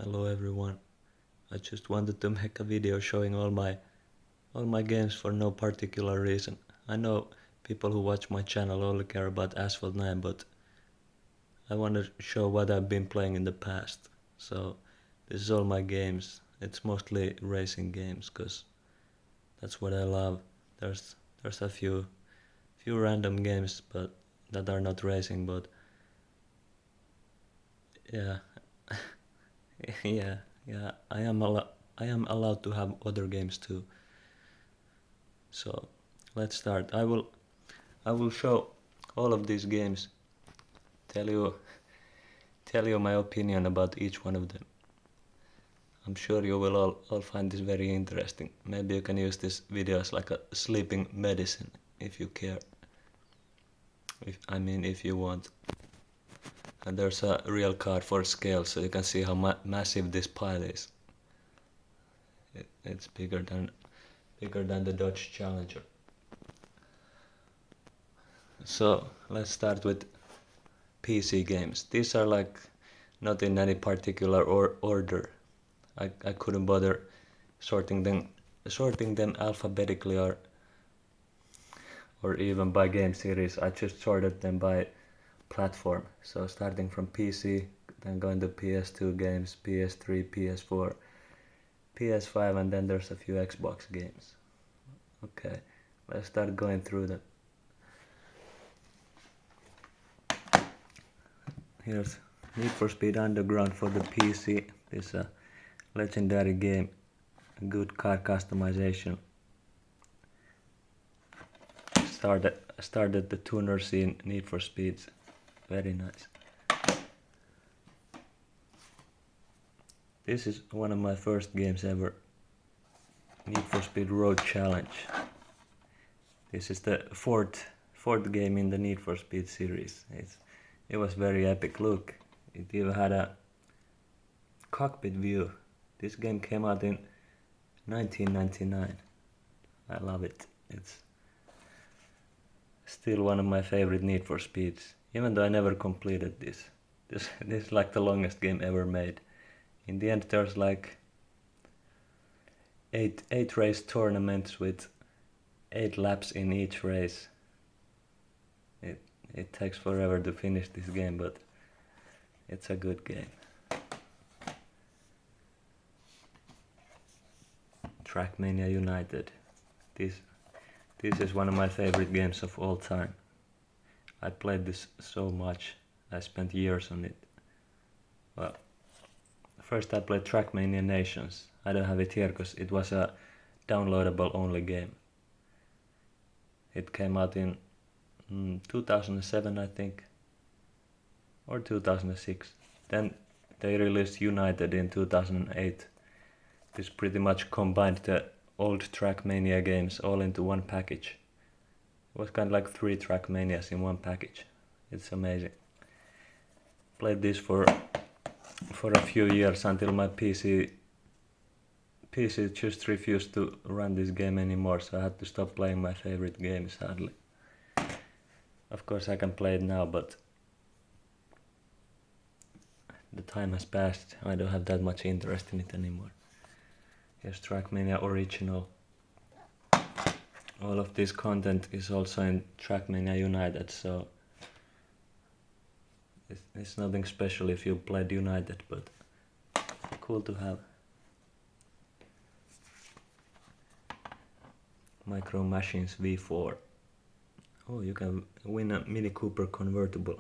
Hello everyone. I just wanted to make a video showing all my games for no particular reason. I know people who watch my channel only care about Asphalt 9, but I want to show what I've been playing in the past. So this is all my games. It's mostly racing games cuz that's what I love. There's a few random games but that are not racing, but yeah. yeah, I am allowed to have other games too. So let's start. I will show all of these games, tell you my opinion about each one of them. I'm sure you will all find this very interesting. Maybe you can use this video as like a sleeping medicine if you care. If you want. And there's a real card for scale, so you can see how massive this pile is. It's bigger than the Dodge Challenger. So let's start with PC games. These are like not in any particular order. I couldn't bother sorting them alphabetically or even by game series. I just sorted them by platform. So starting from PC, then going to PS2 games, PS3, PS4, PS5, and then there's a few Xbox games. Okay, let's start going through them. Here's Need for Speed Underground for the PC. This is a legendary game, good car customization. Started the tuner scene, Need for Speeds. Very nice. This is one of my first games ever. Need for Speed Road Challenge. This is the fourth game in the Need for Speed series. It was very epic. Look, it even had a cockpit view. This game came out in 1999. I love it. It's still one of my favorite Need for Speeds, even though I never completed this. This is like the longest game ever made. In the end, there's like eight race tournaments with 8 laps in each race. It takes forever to finish this game, but it's a good game. Trackmania United. This is one of my favorite games of all time. I played this so much. I spent years on it. Well, first I played Trackmania Nations. I don't have it here because it was a downloadable only game. It came out in 2007, I think, or 2006. Then they released United in 2008. This pretty much combined the old Trackmania games all into one package. It was kind of like 3 Trackmanias in one package. It's amazing. Played this for a few years until my PC just refused to run this game anymore, so I had to stop playing my favorite game, sadly. Of course I can play it now, but the time has passed. I don't have that much interest in it anymore. Here's Trackmania Original. All of this content is also in Trackmania United, so it's nothing special if you played United, but cool to have. Micro Machines V4. Oh, you can win a Mini Cooper convertible.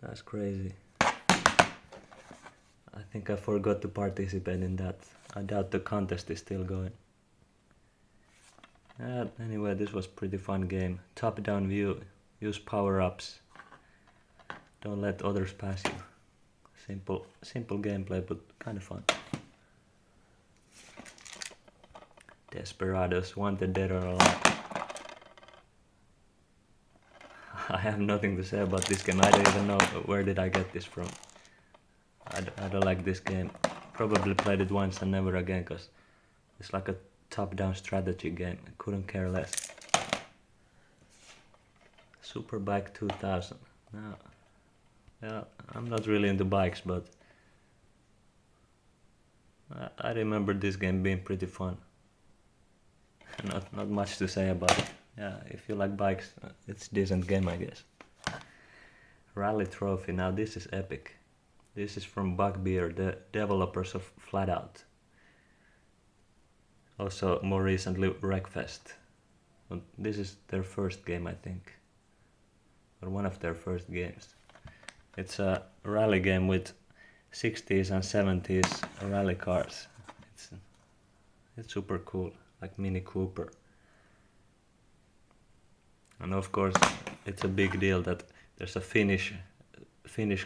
That's crazy. I think I forgot to participate in that. I doubt the contest is still going. Anyway, this was pretty fun game. Top-down view. Use power-ups. Don't let others pass you. Simple gameplay, but kind of fun. Desperados, Wanted Dead or Alive. I have nothing to say about this game. I don't even know where did I get this from. I don't like this game. Probably played it once and never again, because it's like a top-down strategy game. I couldn't care less. Superbike 2000. Now, yeah, I'm not really into bikes, but I remember this game being pretty fun. Not much to say about it. Yeah, if you like bikes, it's a decent game, I guess. Rally Trophy, now this is epic. This is from Bugbear, the developers of Flatout. Also, more recently, Wreckfest. This is their first game, I think. Or one of their first games. It's a rally game with 60s and 70s rally cars. It's super cool, like Mini Cooper. And of course, it's a big deal that there's a Finnish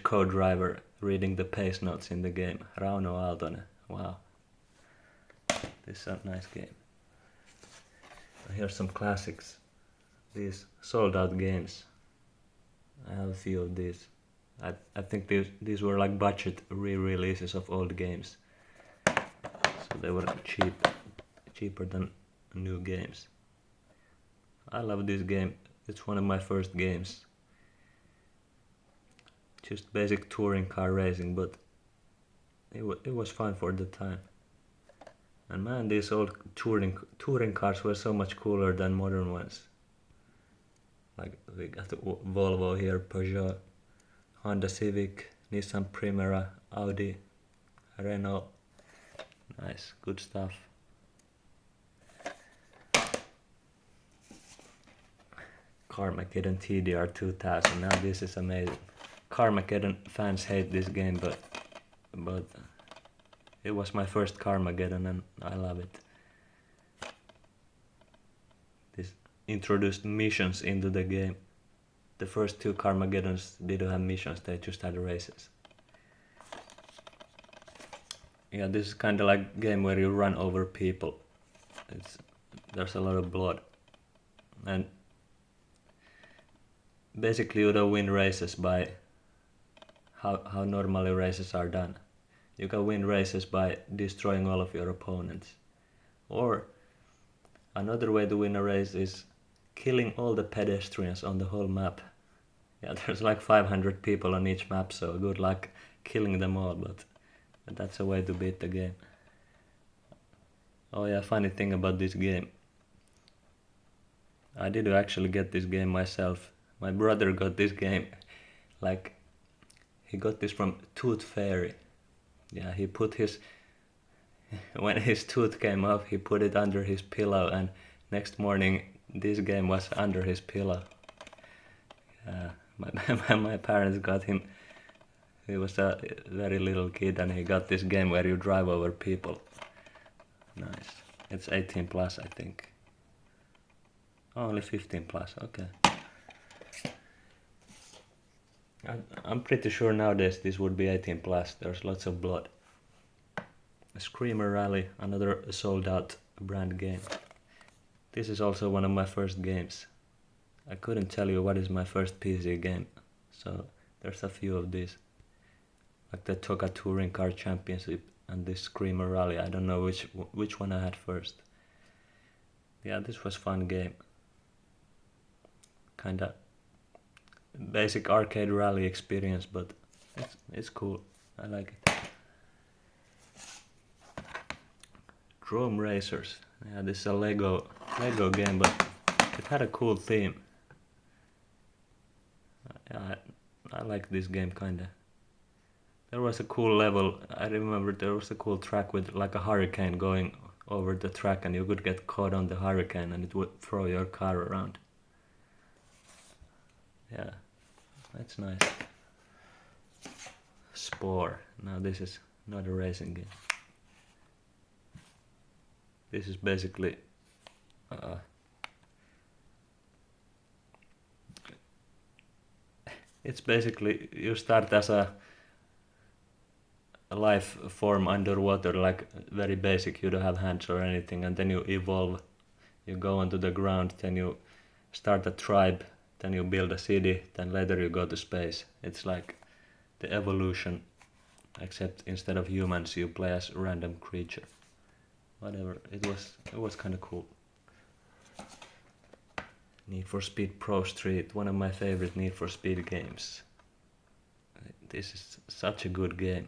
co-driver reading the pace notes in the game. Rauno Aaltonen. Wow. This is a nice game. Here's some classics. These sold out games. I have a few of these. I think these were like budget re-releases of old games. So they were cheaper than new games. I love this game. It's one of my first games. Just basic touring car racing, but it was fun for the time. And man, these old touring cars were so much cooler than modern ones. Like we got the Volvo here, Peugeot, Honda Civic, Nissan Primera, Audi, Renault. Nice, good stuff. Carmageddon TDR 2000. Now this is amazing. Carmageddon fans hate this game, but it was my first Carmageddon and I love it. This introduced missions into the game. The first two Carmageddons didn't have missions, they just had races. Yeah, this is kind of like a game where you run over people. There's a lot of blood. And basically you don't win races by how normally races are done. You can win races by destroying all of your opponents. Or another way to win a race is killing all the pedestrians on the whole map. Yeah, there's like 500 people on each map, so good luck killing them all, but that's a way to beat the game. Oh yeah, funny thing about this game. I didn't actually get this game myself. My brother got this game, like, he got this from Tooth Fairy. Yeah, he put when his tooth came off, he put it under his pillow, and next morning this game was under his pillow. My parents got him, he was a very little kid, and he got this game where you drive over people. Nice. It's 18 plus, I think. Only 15 plus, okay. I'm pretty sure nowadays this would be 18 plus, there's lots of blood. Screamer Rally, another sold out brand game. This is also one of my first games. I couldn't tell you what is my first PC game, so there's a few of these. Like the Toka Touring Car Championship and this Screamer Rally, I don't know which one I had first. Yeah, this was fun game. Kinda basic arcade rally experience, but it's cool. I like it. Drome Racers. Yeah, this is a Lego game, but it had a cool theme. Yeah, I like this game kinda. There was a cool level. I remember there was a cool track with like a hurricane going over the track, and you could get caught on the hurricane and it would throw your car around. Yeah, that's nice. Spore. Now this is not a racing game. This is basically it's basically you start as a life form underwater, like very basic, you don't have hands or anything, and then you evolve, you go onto the ground, then you start a tribe, then you build a city, then later you go to space. It's like the evolution, except instead of humans you play as a random creature. Whatever, it was kind of cool. Need for Speed Pro Street, one of my favorite Need for Speed games. This is such a good game.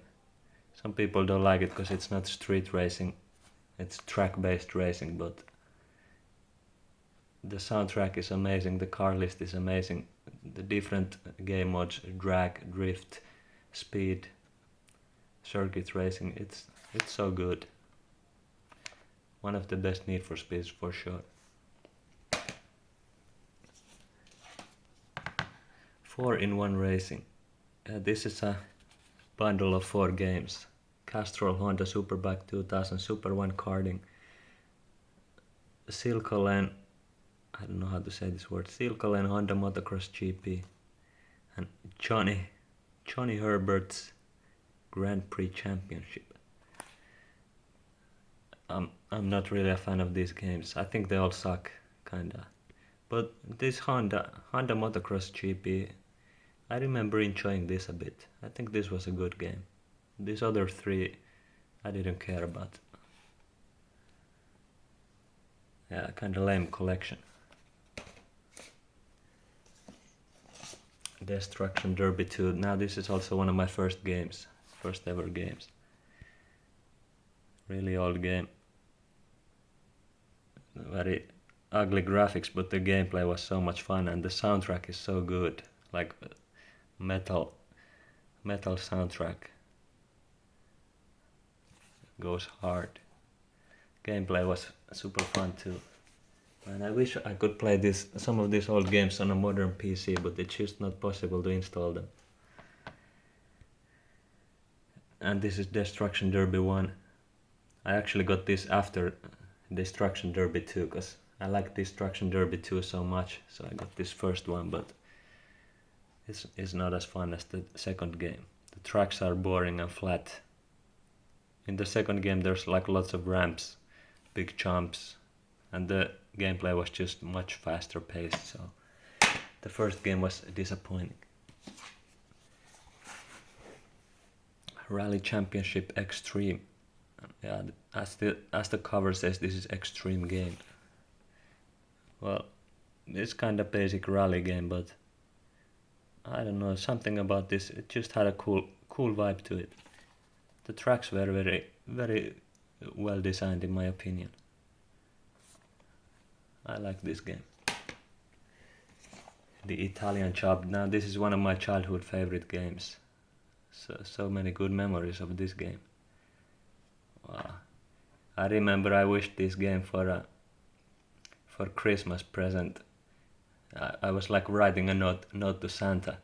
Some people don't like it because it's not street racing, it's track-based racing, but the soundtrack is amazing, the car list is amazing, the different game modes, drag, drift, speed, circuit racing, it's so good. One of the best Need for Speeds for sure. 4-in-1 racing. This is a bundle of 4 games. Castrol Honda Superbike 2000, Super 1 karting, Silkolen, I don't know how to say this word, Silkolen Honda Motocross GP, and Johnny Herbert's Grand Prix Championship. I'm not really a fan of these games. I think they all suck, kinda. But this Honda Motocross GP, I remember enjoying this a bit. I think this was a good game. These other 3 I didn't care about. Yeah, kinda lame collection. Destruction Derby 2. Now this is also one of my first ever games. Really old game. Very ugly graphics, but the gameplay was so much fun and the soundtrack is so good. Like metal soundtrack. Goes hard. Gameplay was super fun too. And I wish I could play some of these old games on a modern PC, but it's just not possible to install them. And this is Destruction Derby 1. I actually got this after Destruction Derby 2, because I like Destruction Derby 2 so much, so I got this first one, but it's not as fun as the second game. The tracks are boring and flat. In the second game there's like lots of ramps, big jumps, and the gameplay was just much faster paced, so the first game was disappointing. Rally Championship Extreme. Yeah, as the cover says, this is extreme game. Well, it's kind of basic rally game, but I don't know, something about this, it just had a cool vibe to it. The tracks were very, very well designed in my opinion. I like this game. The Italian Job. Now this is one of my childhood favorite games. So many good memories of this game. Wow. I remember I wished this game for Christmas present. I was like writing a note to Santa,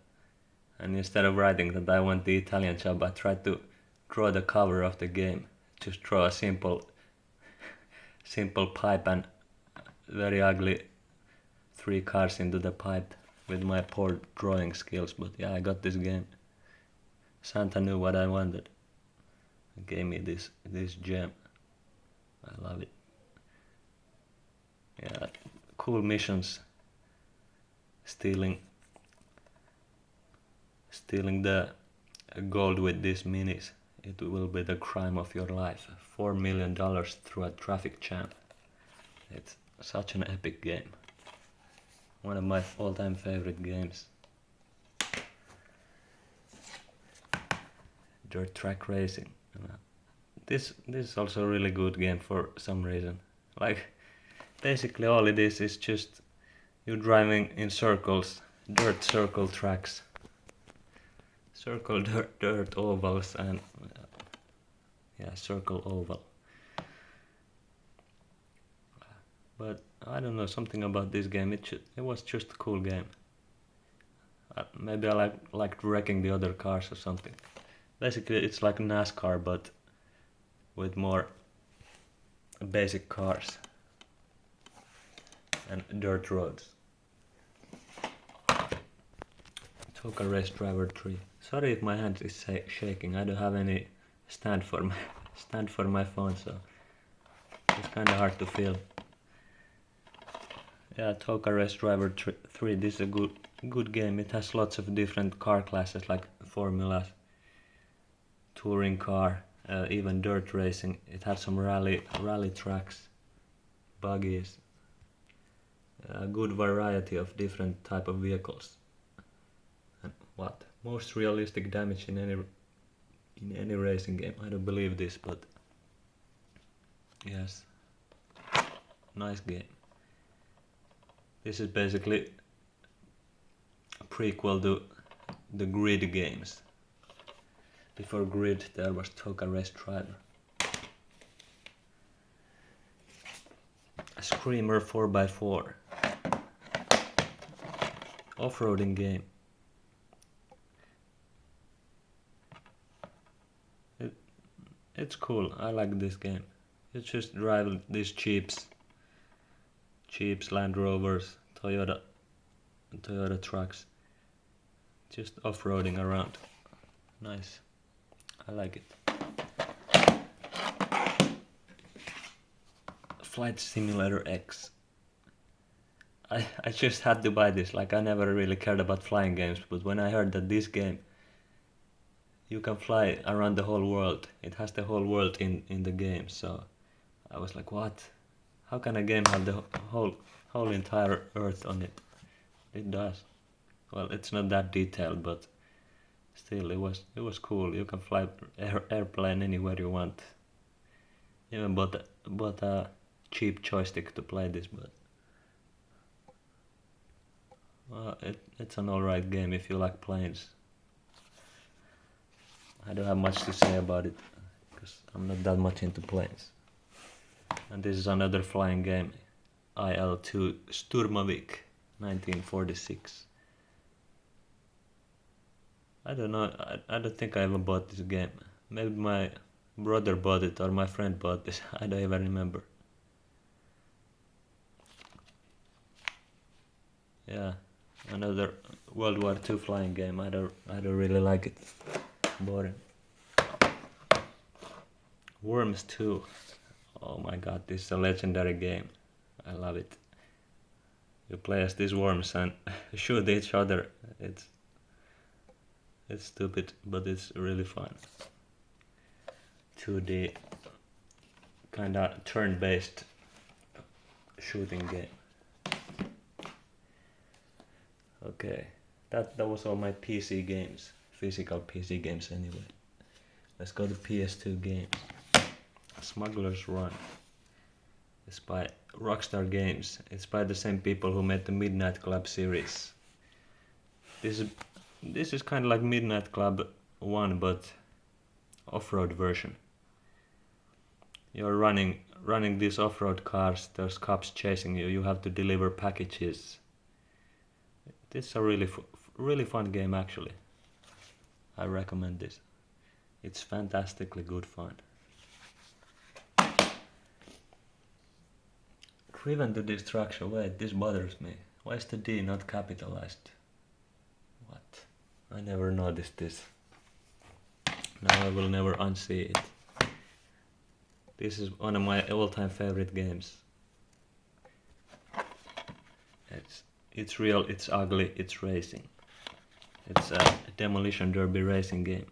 and instead of writing that I want the Italian Job, I tried to draw the cover of the game. Just draw a simple pipe and very ugly 3 cars into the pipe with my poor drawing skills, but yeah, I got this game. Santa knew what I wanted and gave me this gem. I love it. Yeah, cool missions. Stealing the gold with these minis. It will be the crime of your life. $4 million through a traffic jam. It's such an epic game. One of my all-time favorite games. Dirt track racing. This is also a really good game for some reason. Like, basically all it is just you driving in circles, dirt circle tracks. Circle, dirt ovals, and yeah, circle oval. But I don't know, something about this game, it was just a cool game. Maybe I liked wrecking the other cars or something. Basically it's like NASCAR but with more basic cars and dirt roads. Toka Race Driver 3. Sorry if my hand is shaking, I don't have any stand for my phone, so it's kinda hard to feel. Yeah, Toka Race Driver 3, this is a good game. It has lots of different car classes like formulas, touring car, even dirt racing. It has some rally tracks, buggies, a good variety of different type of vehicles. And what? Most realistic damage in any in any racing game. I don't believe this, but yes, nice game. This is basically a prequel to the Grid games. Before Grid there was Toka Race Driver. A Screamer 4x4. Off-roading game. It's cool. I like this game. You just drive these Jeeps, Land Rovers, Toyota trucks, just off-roading around. Nice. I like it. Flight Simulator X. I just had to buy this. Like, I never really cared about flying games, but when I heard that this game you can fly around the whole world, it has the whole world in the game, so I was like, what? How can a game have the whole entire Earth on it? It does. Well, it's not that detailed, but still, it was cool. You can fly airplane anywhere you want. Even bought a cheap joystick to play this, but it's an alright game if you like planes. I don't have much to say about it because I'm not that much into planes. And this is another flying game, IL-2 Sturmovik, 1946. I don't know. I don't think I ever bought this game. Maybe my brother bought it or my friend bought this. I don't even remember. Yeah, another World War II flying game. I don't really like it. Boring. Worms 2. Oh my god, this is a legendary game. I love it. You play as these worms and shoot each other. It's stupid, but it's really fun. 2D, kinda turn-based shooting game. Okay, that was all my PC games. Physical PC games anyway. Let's go to PS2 games. Smuggler's Run. It's by Rockstar Games. It's by the same people who made the Midnight Club series. This is kind of like Midnight Club 1, but off-road version. You're running these off-road cars. There's cops chasing you. You have to deliver packages. This is a really fun game actually. I recommend this. It's fantastically good fun. Driven to Destruction. Wait, this bothers me. Why is the D not capitalized? What? I never noticed this. Now I will never unsee it. This is one of my all-time favorite games. It's real, it's ugly, it's racing. It's a demolition derby racing game.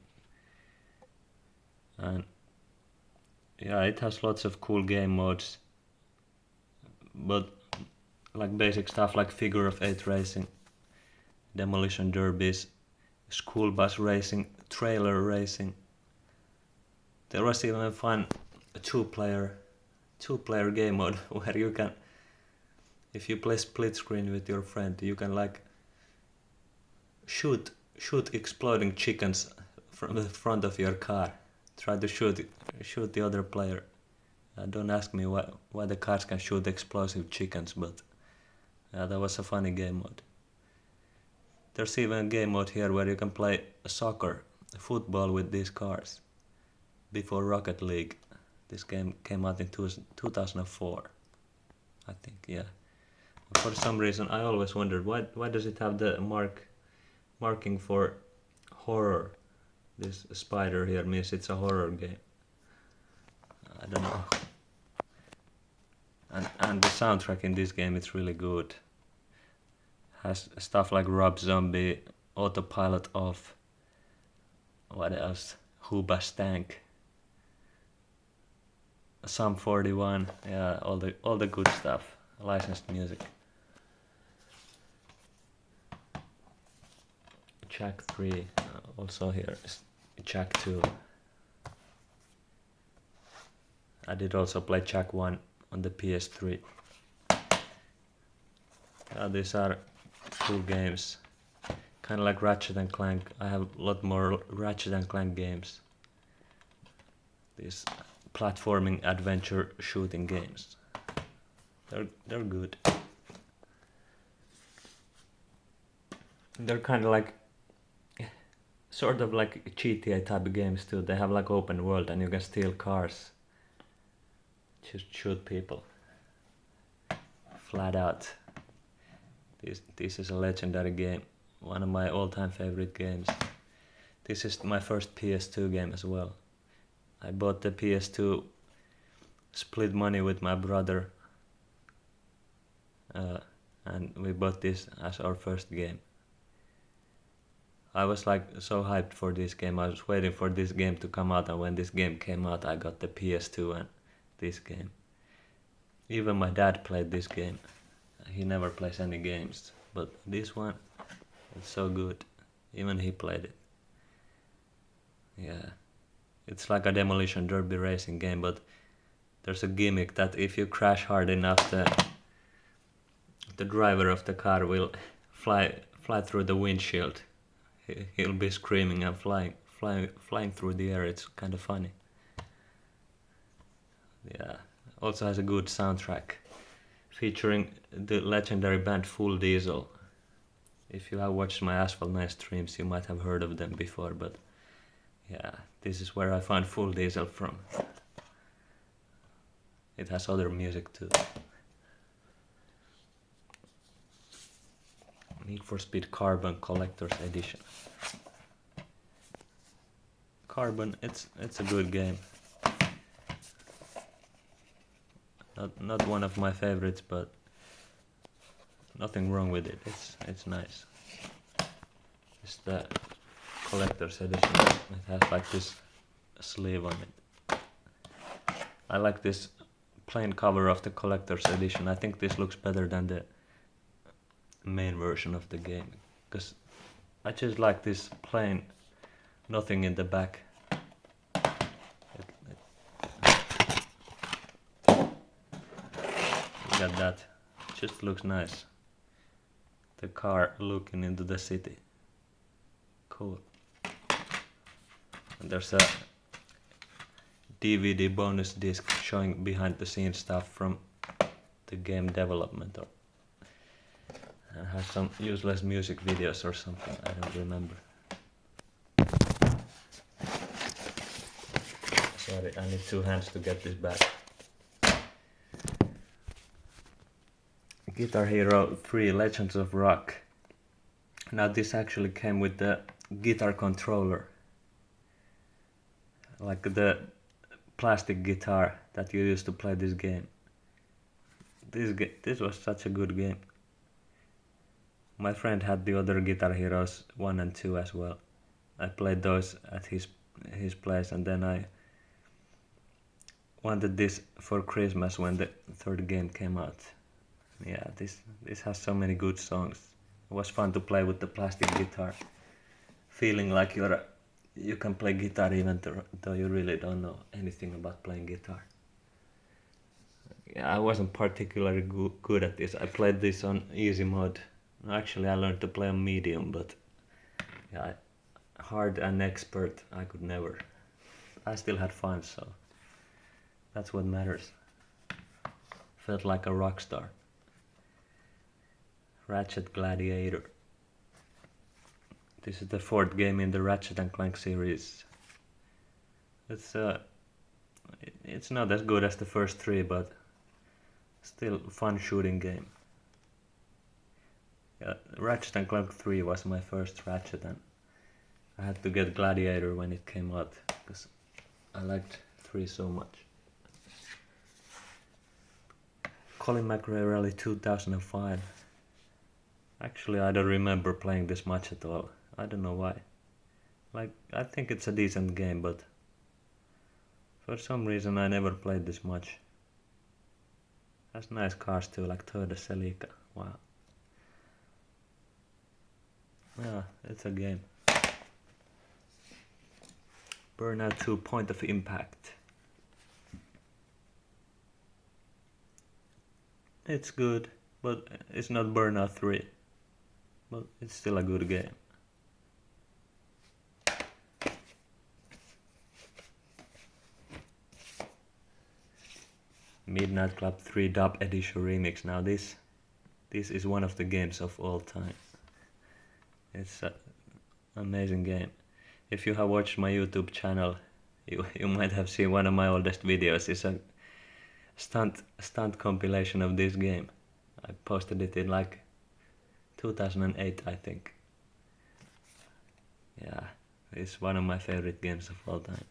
And yeah, it has lots of cool game modes. But like basic stuff like figure of 8 racing, demolition derbies, school bus racing, trailer racing. There was even a fun two-player game mode where you can, if you play split screen with your friend, you can like shoot exploding chickens from the front of your car. Try to shoot the other player. Don't ask me why the cars can shoot explosive chickens, but that was a funny game mode. There's even a game mode here where you can play football with these cars. Before Rocket League. This game came out in 2004, I think, yeah. For some reason I always wondered why does it have the marking for horror. This spider here means it's a horror game. I don't know. And the soundtrack in this game is really good. Has stuff like Rob Zombie, Autopilot Off, what else? Hoobastank, Sum 41, yeah, all the good stuff. Licensed music. Jak 3, also here is Jak 2. I did also play Jak 1 on the PS3. These are cool games. Kind of like Ratchet and Clank. I have a lot more Ratchet and Clank games. These platforming adventure shooting games. They're good. They're kind of like sort of like GTA type of games too. They have like open world and you can steal cars. Just shoot people. Flat out. This is a legendary game. One of my all-time favorite games. This is my first PS2 game as well. I bought the PS2, split money with my brother, and we bought this as our first game. I was like so hyped for this game. I was waiting for this game to come out, and when this game came out I got the PS2 and this game. Even my dad played this game. He never plays any games, but this one, it's so good. Even he played it. Yeah. It's like a Demolition Derby racing game, but there's a gimmick that if you crash hard enough, the driver of the car will fly through the windshield. He'll be screaming and flying through the air. It's kind of funny. Yeah. Also has a good soundtrack, featuring the legendary band Full Diesel. If you have watched my Asphalt 9 streams, you might have heard of them before, but yeah, this is where I find Full Diesel from. It has other music too. Need for Speed Carbon Collector's Edition. Carbon, it's a good game. Not one of my favorites, but nothing wrong with it. It's nice. It's the collector's edition. It has like this sleeve on it. I like this plain cover of the collector's edition. I think this looks better than the main version of the game, because I just like this plain, nothing in the back. Look at that, it just looks nice. The car looking into the city. Cool. And there's a DVD bonus disc showing behind the scenes stuff from the game development, and has some useless music videos or something, I don't remember. Sorry, I need 2 hands to get this back. Guitar Hero 3 Legends of Rock. Now this actually came with the guitar controller, like the plastic guitar that you used to play this game. This was such a good game. My friend had the other Guitar Heroes 1 and 2 as well. I played those at his place, and then I wanted this for Christmas when the 3rd game came out. Yeah, this has so many good songs. It was fun to play with the plastic guitar, feeling like you can play guitar even though you really don't know anything about playing guitar. Yeah, I wasn't particularly good at this. I played this on easy mode. Actually, I learned to play on medium, but yeah, hard and expert I could never. I still had fun, so that's what matters. Felt like a rock star. Ratchet Gladiator. This is the 4th game in the Ratchet and Clank series. It's not as good as the first 3, but still fun shooting game. Yeah, Ratchet and Clank 3 was my first Ratchet, and I had to get Gladiator when it came out because I liked 3 so much. Colin McRae Rally 2005. Actually, I don't remember playing this much at all. I don't know why. Like, I think it's a decent game, but for some reason I never played this much. Has nice cars too, like Toyota Celica. Wow. Yeah, it's a game. Burnout 2 Point of Impact. It's good, but it's not Burnout 3. But it's still a good game. Midnight Club 3 Dub Edition Remix. Now this is one of the games of all time. It's an amazing game. If you have watched my YouTube channel, you might have seen one of my oldest videos. It's a stunt compilation of this game. I posted it in like 2008, I think. Yeah, it's one of my favorite games of all time.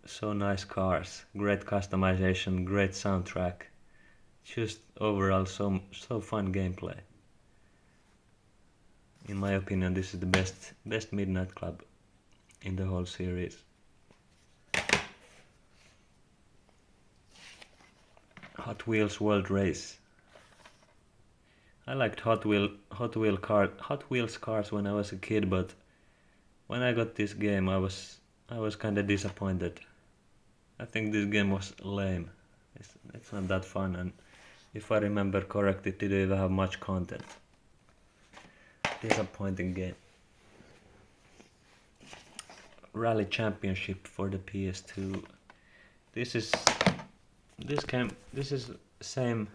So nice cars, great customization, great soundtrack. Just overall so fun gameplay. In my opinion, this is the best Midnight Club in the whole series. Hot Wheels World Race. I liked Hot Wheels cars when I was a kid, but when I got this game, I was kinda disappointed. I think this game was lame. It's not that fun, and if I remember correctly, it didn't even have much content. Disappointing game. Rally Championship for the PS2. This is same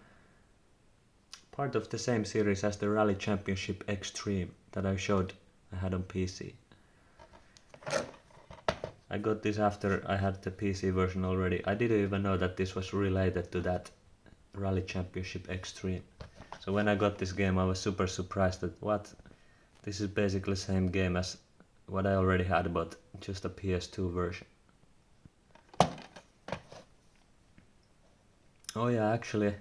part of the same series as the Rally Championship Extreme that I had on PC. I got this after I had the PC version already. I didn't even know that this was related to that Rally Championship Extreme. So when I got this game, I was super surprised that this is basically the same game as what I already had, but just a PS2 version. Oh yeah, actually,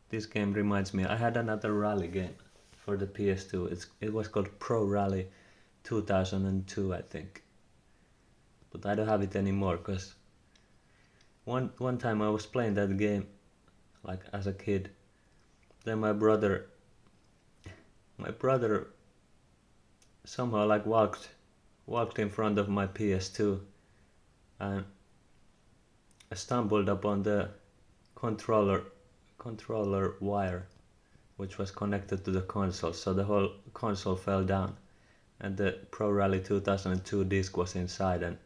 this game reminds me, I had another rally game for the PS2. It was called Pro Rally 2002, I think. But I don't have it anymore, because one time I was playing that game, like as a kid. Then my brother somehow like walked in front of my PS2 and stumbled upon the controller wire, which was connected to the console, so the whole console fell down, and the Pro Rally 2002 disc was inside, and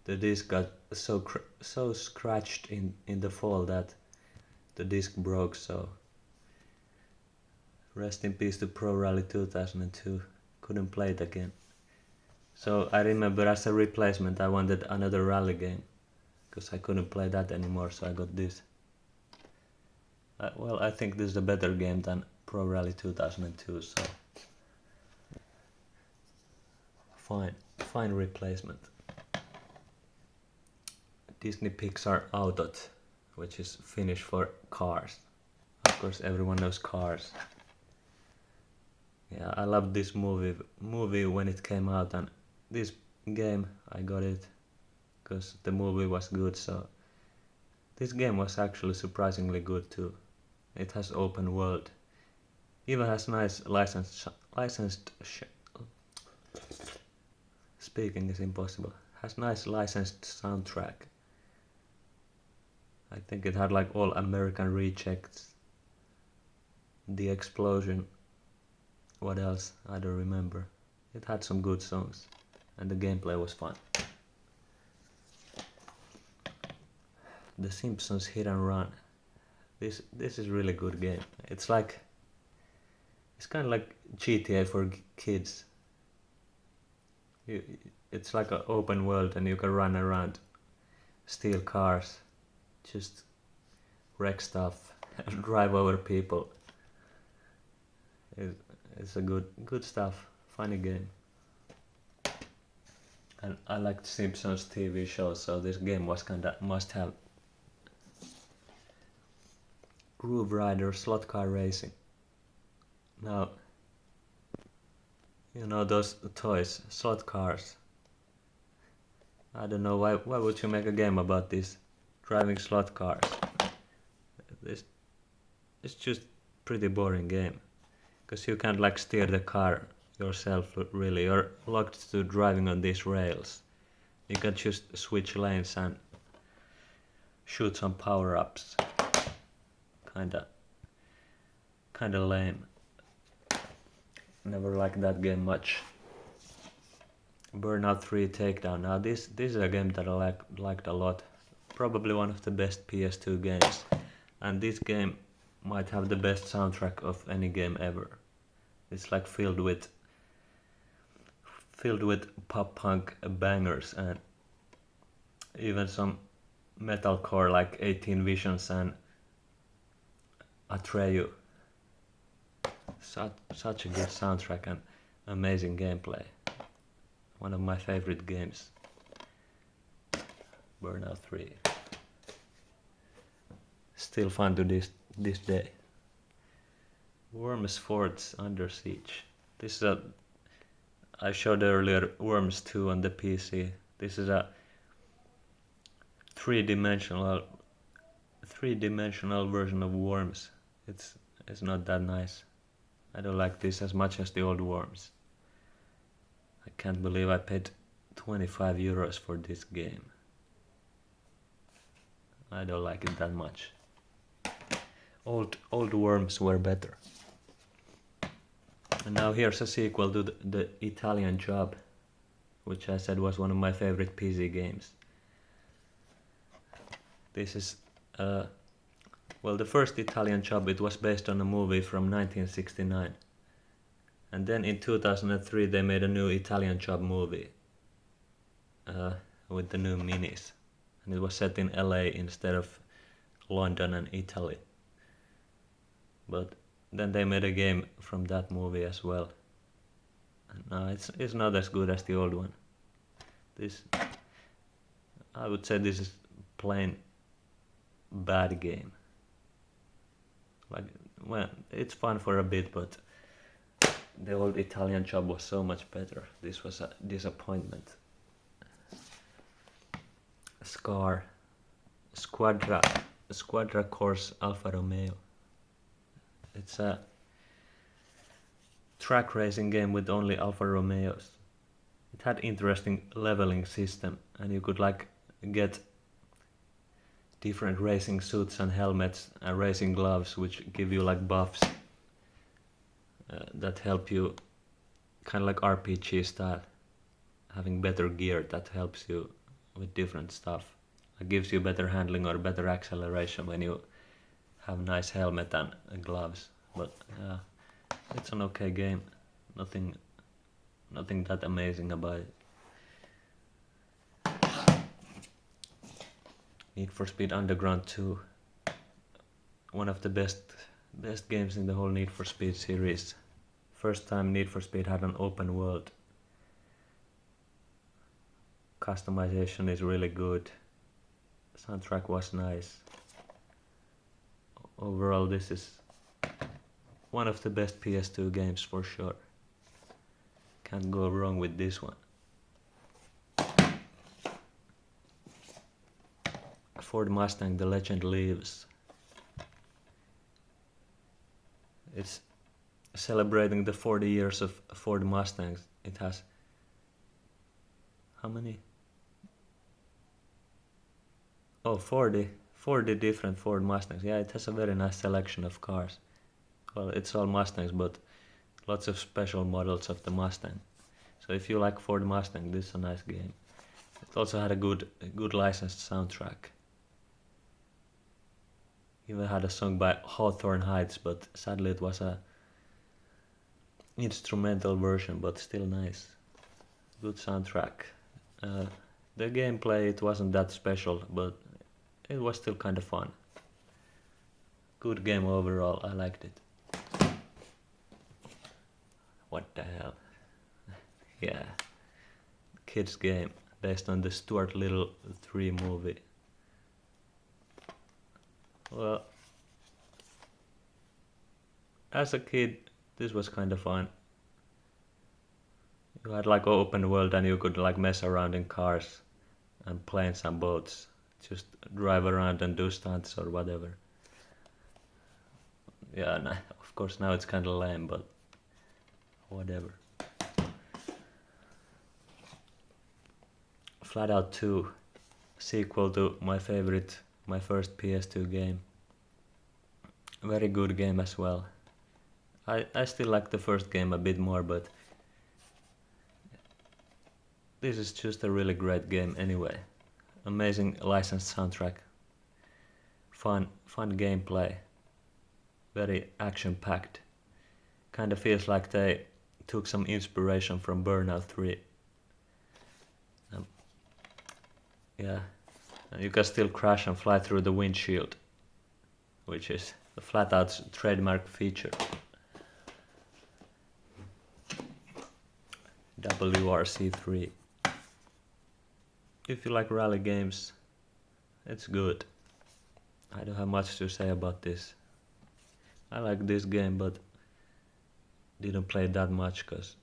the disc got so scratched in the fall that the disc broke. So rest in peace to Pro Rally 2002. Couldn't play it again. So I remember, as a replacement, I wanted another rally game, because I couldn't play that anymore, so I got this. Well, I think this is a better game than Pro Rally 2002, so fine replacement. Disney Pixar Autot, which is Finnish for cars. Of course, everyone knows Cars. Yeah, I loved this movie when it came out, and this game, I got it because the movie was good. So this game was actually surprisingly good too. It has open world, even has nice speaking is impossible. Has nice licensed soundtrack. I think it had like All American Rejects, The Explosion. What else? I don't remember. It had some good songs, and the gameplay was fun. The Simpsons Hit and Run. This is really good game. It's kind of like GTA for kids. It's like an open world, and you can run around, steal cars, just wreck stuff, drive over people. It's a good stuff, funny game. And I liked Simpsons TV show, so this game was kinda must have. Groove Rider Slot Car Racing. Now, you know those toys, slot cars. I don't know why would you make a game about this, driving slot cars. It's just pretty boring game, because you can't like steer the car yourself really. You're locked to driving on these rails. You can just switch lanes and shoot some power-ups. kinda lame. Never liked that game much. Burnout 3 Takedown. Now this is a game that I liked a lot. Probably one of the best PS2 games. And this game might have the best soundtrack of any game ever. It's like filled with pop punk bangers and even some metalcore like 18 Visions and Atreyu. Such a good soundtrack and amazing gameplay. One of my favorite games. Burnout 3. Still fun to this day. Worms Forts Under Siege. This is I showed earlier Worms 2 on the PC. This is a three-dimensional version of Worms. It's not that nice. I don't like this as much as the old Worms. I can't believe I paid 25 euros for this game. I don't like it that much. Old Worms were better. And now here's a sequel to the Italian Job, which I said was one of my favorite PC games. This is well, the first Italian Job, it was based on a movie from 1969. And then in 2003 they made a new Italian Job movie with the new minis. And it was set in LA instead of London and Italy. But then they made a game from that movie as well. And no, it's not as good as the old one. I would say this is plain bad game. Like, well, it's fun for a bit, but the old Italian Job was so much better. This was a disappointment. Squadra Corse Alfa Romeo. It's a track racing game with only Alfa Romeos. It had interesting leveling system, and you could like get different racing suits and helmets and racing gloves which give you like buffs that help you, kind of like RPG style, having better gear that helps you with different stuff. It gives you better handling or better acceleration when you have nice helmet and gloves. But it's an okay game. Nothing that amazing about it. Need for Speed Underground 2. One of the best games in the whole Need for Speed series. First time Need for Speed had an open world. Customization is really good. Soundtrack was nice. Overall, this is one of the best PS2 games for sure. Can't go wrong with this one. Ford Mustang, The Legend Lives. It's celebrating the 40 years of Ford Mustangs. It has how many? Oh, 40 different Ford Mustangs. Yeah, it has a very nice selection of cars. Well, it's all Mustangs, but lots of special models of the Mustang. So if you like Ford Mustang, this is a nice game. It also had a good licensed soundtrack. Even had a song by Hawthorne Heights, but sadly it was a instrumental version, but still nice. Good soundtrack. The gameplay, it wasn't that special, but it was still kind of fun. Good game overall, I liked it. What the hell? Yeah. Kids game, based on the Stuart Little 3 movie. Well, as a kid, this was kind of fun. You had like open world and you could like mess around in cars and planes and boats. Just drive around and do stunts or whatever. Yeah, of course now it's kind of lame, but whatever. Flatout 2, sequel to my first PS2 game. Very good game as well. I still like the first game a bit more, but this is just a really great game anyway. Amazing licensed soundtrack, fun gameplay, very action packed. Kinda feels like they took some inspiration from Burnout 3. Yeah, and you can still crash and fly through the windshield, which is a flat out trademark feature. WRC3. If you like rally games, it's good. I don't have much to say about this. I like this game, but didn't play that much because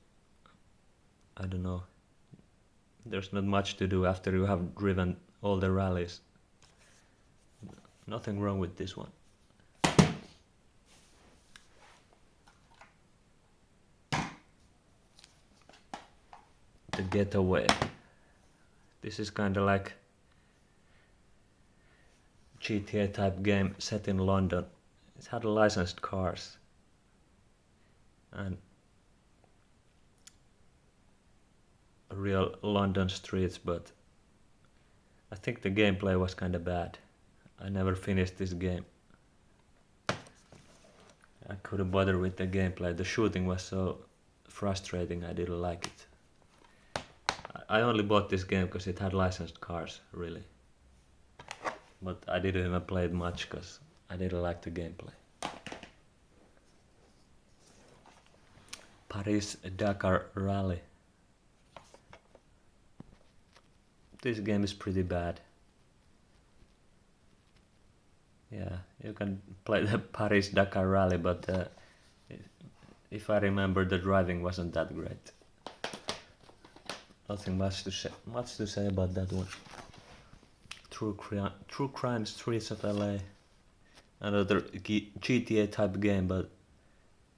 I don't know. There's not much to do after you have driven all the rallies. Nothing wrong with this one. The Getaway. This is kinda like GTA type game set in London. It had licensed cars and real London streets, but I think the gameplay was kinda bad. I never finished this game. I couldn't bother with the gameplay. The shooting was so frustrating, I didn't like it. I only bought this game because it had licensed cars, really. But I didn't even play it much because I didn't like the gameplay. Paris-Dakar Rally. This game is pretty bad. Yeah, you can play the Paris-Dakar Rally, but if I remember, the driving wasn't that great. Nothing much to say about that one. True Crime Streets of LA. Another GTA type game, but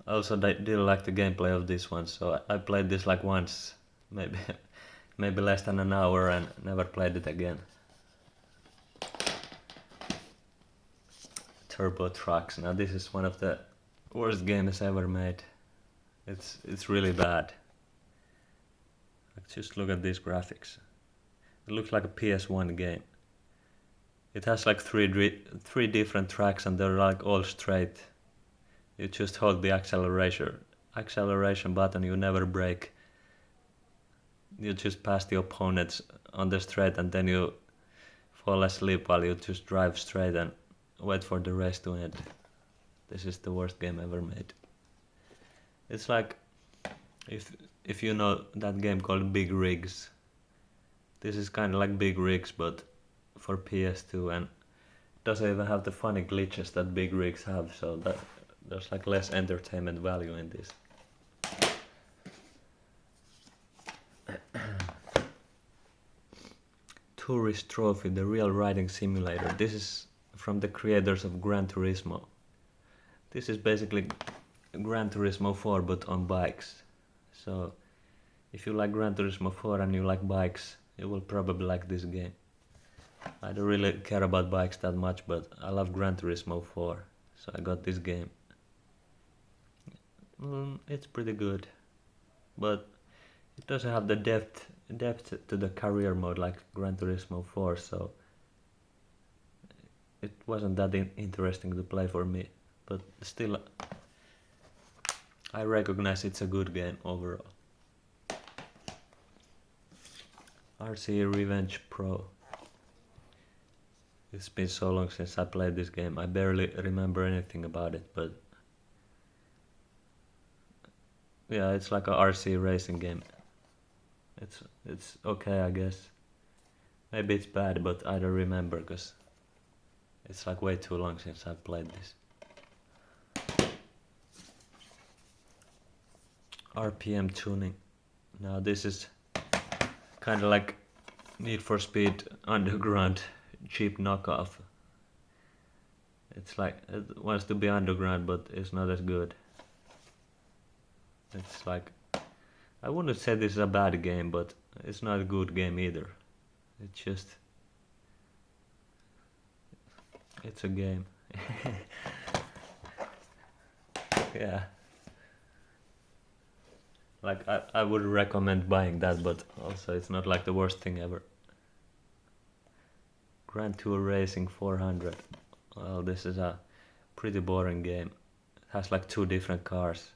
I also didn't like the gameplay of this one, so I played this like once, maybe less than an hour, and never played it again. Turbo Trucks. Now this is one of the worst games ever made. It's really bad. Just look at these graphics. It looks like a PS1 game. It has like three different tracks and they're like all straight. You just hold the acceleration button, you never brake. You just pass the opponents on the straight and then you fall asleep while you just drive straight and wait for the race to end. This is the worst game ever made. It's like if you know that game called Big Rigs. This is kind of like Big Rigs but for PS2 and doesn't even have the funny glitches that Big Rigs have, so that there's like less entertainment value in this. Tourist Trophy, the real riding simulator. This is from the creators of Gran Turismo. This is basically Gran Turismo 4 but on bikes. So if you like Gran Turismo 4 and you like bikes, you will probably like this game. I don't really care about bikes that much, but I love Gran Turismo 4, so I got this game. It's pretty good, but it doesn't have the depth to the career mode like Gran Turismo 4, so it wasn't that interesting to play for me. But still, I recognize it's a good game overall. RC Revenge Pro. It's been so long since I played this game, I barely remember anything about it, but yeah, it's like a RC racing game. It's okay, I guess. Maybe it's bad, but I don't remember because it's like way too long since I played this. RPM tuning. Now this is kind of like Need for Speed Underground cheap knockoff. It's like it wants to be underground but it's not as good. It's like, I wouldn't say this is a bad game, but it's not a good game either. It's a game. Yeah. Like I would recommend buying that, but also it's not like the worst thing ever. Grand Tour Racing 400. Well, this is a pretty boring game. It has like two different cars.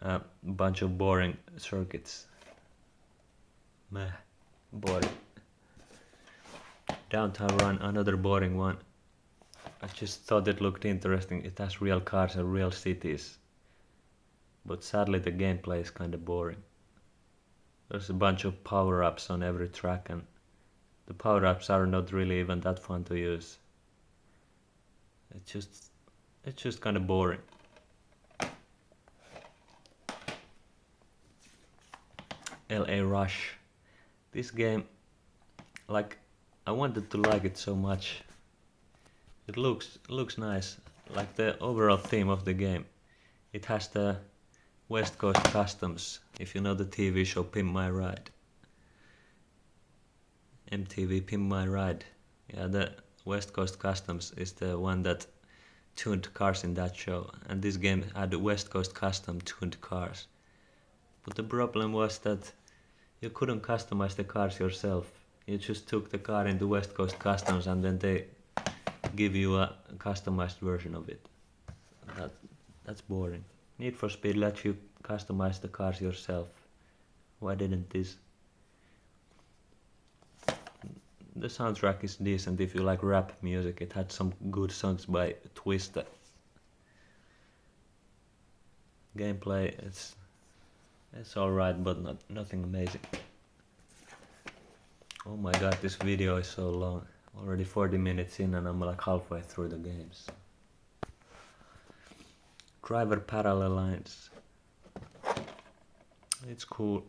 A bunch of boring circuits. Meh. Boring. Downtown Run, another boring one. I just thought it looked interesting. It has real cars and real cities. But sadly the gameplay is kinda boring. There's a bunch of power-ups on every track and the power-ups are not really even that fun to use. It's just kinda boring. LA Rush. This game, like, I wanted to like it so much. It looks nice. Like the overall theme of the game. It has the West Coast Customs, if you know the TV show Pimp My Ride. MTV Pimp My Ride. Yeah, the West Coast Customs is the one that tuned cars in that show. And this game had West Coast Custom tuned cars. But the problem was that you couldn't customize the cars yourself. You just took the car into West Coast Customs and then they give you a customized version of it. That's boring. Need for Speed lets you customize the cars yourself. Why didn't this? The soundtrack is decent if you like rap music. It had some good songs by Twista. Gameplay, it's alright, but nothing amazing. Oh my god, this video is so long. Already 40 minutes in and I'm like halfway through the games. Driver Parallel Lines. It's cool.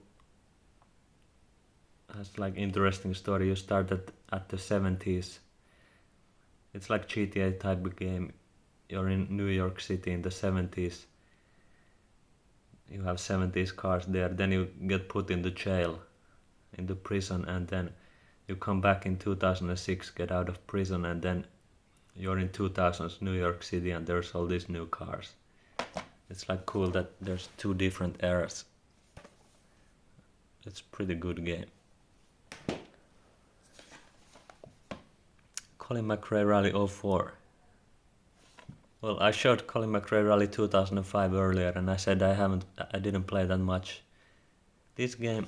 Has like interesting story. You start at the 70s. It's like GTA type of game. You're in New York City in the 70s. You have 70s cars there. Then you get put into jail, into prison, and then you come back in 2006, get out of prison, and then you're in 2000s New York City and there's all these new cars. It's like cool that there's two different eras. It's a pretty good game. Colin McRae Rally 04. Well, I showed Colin McRae Rally 2005 earlier and I said I didn't play that much. This game,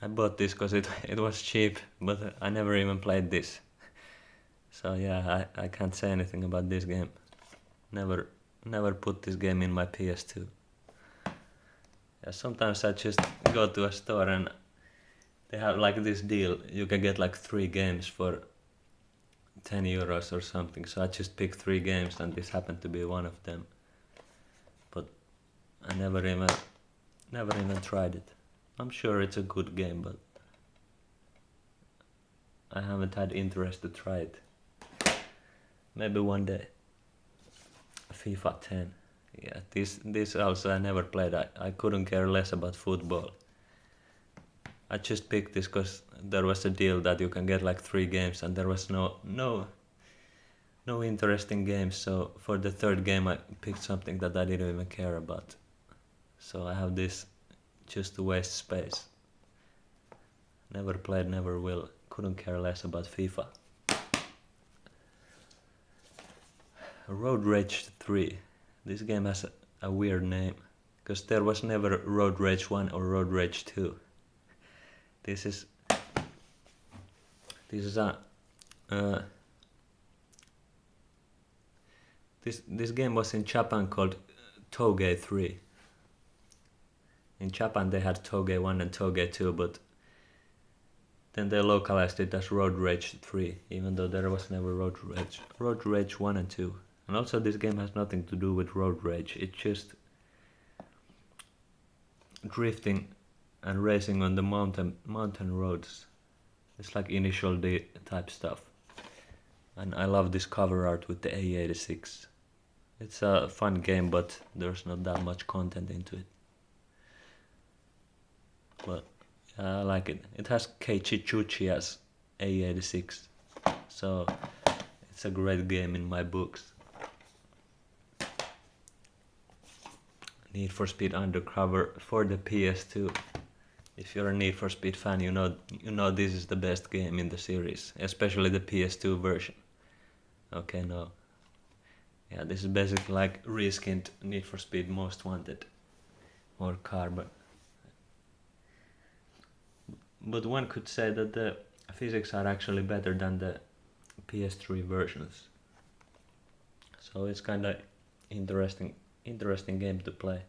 I bought this because it was cheap, but I never even played this. So yeah, I can't say anything about this game. Never put this game in my PS2. Yeah, sometimes I just go to a store and they have like this deal. You can get like 3 games for 10 euros or something. So I just picked 3 games and this happened to be one of them. But I never even tried it. I'm sure it's a good game, but I haven't had interest to try it. Maybe one day. FIFA 10. Yeah, this also I never played. I couldn't care less about football. I just picked this because there was a deal that you can get like 3 games and there was no interesting games. So for the 3rd game I picked something that I didn't even care about. So I have this just to waste space. Never played, never will. Couldn't care less about FIFA. Road Rage 3. This game has a weird name, because there was never Road Rage 1 or Road Rage 2. This is a this game was in Japan called Touge 3. In Japan they had Touge 1 and Touge 2, but then they localized it as Road Rage 3, even though there was never Road Rage 1 and 2. And also this game has nothing to do with Road Rage, it's just drifting and racing on the mountain roads. It's like Initial D type stuff. And I love this cover art with the A86. It's a fun game, but there's not that much content into it. But I like it. It has Keiichi Chuchi as A86, so it's a great game in my books. Need for Speed Undercover for the PS2. If you're a Need for Speed fan, you know this is the best game in the series, especially the PS2 version. Okay, no. Yeah, this is basically like reskinned Need for Speed Most Wanted or Carbon. But one could say that the physics are actually better than the PS3 versions. So it's kind of interesting game to play.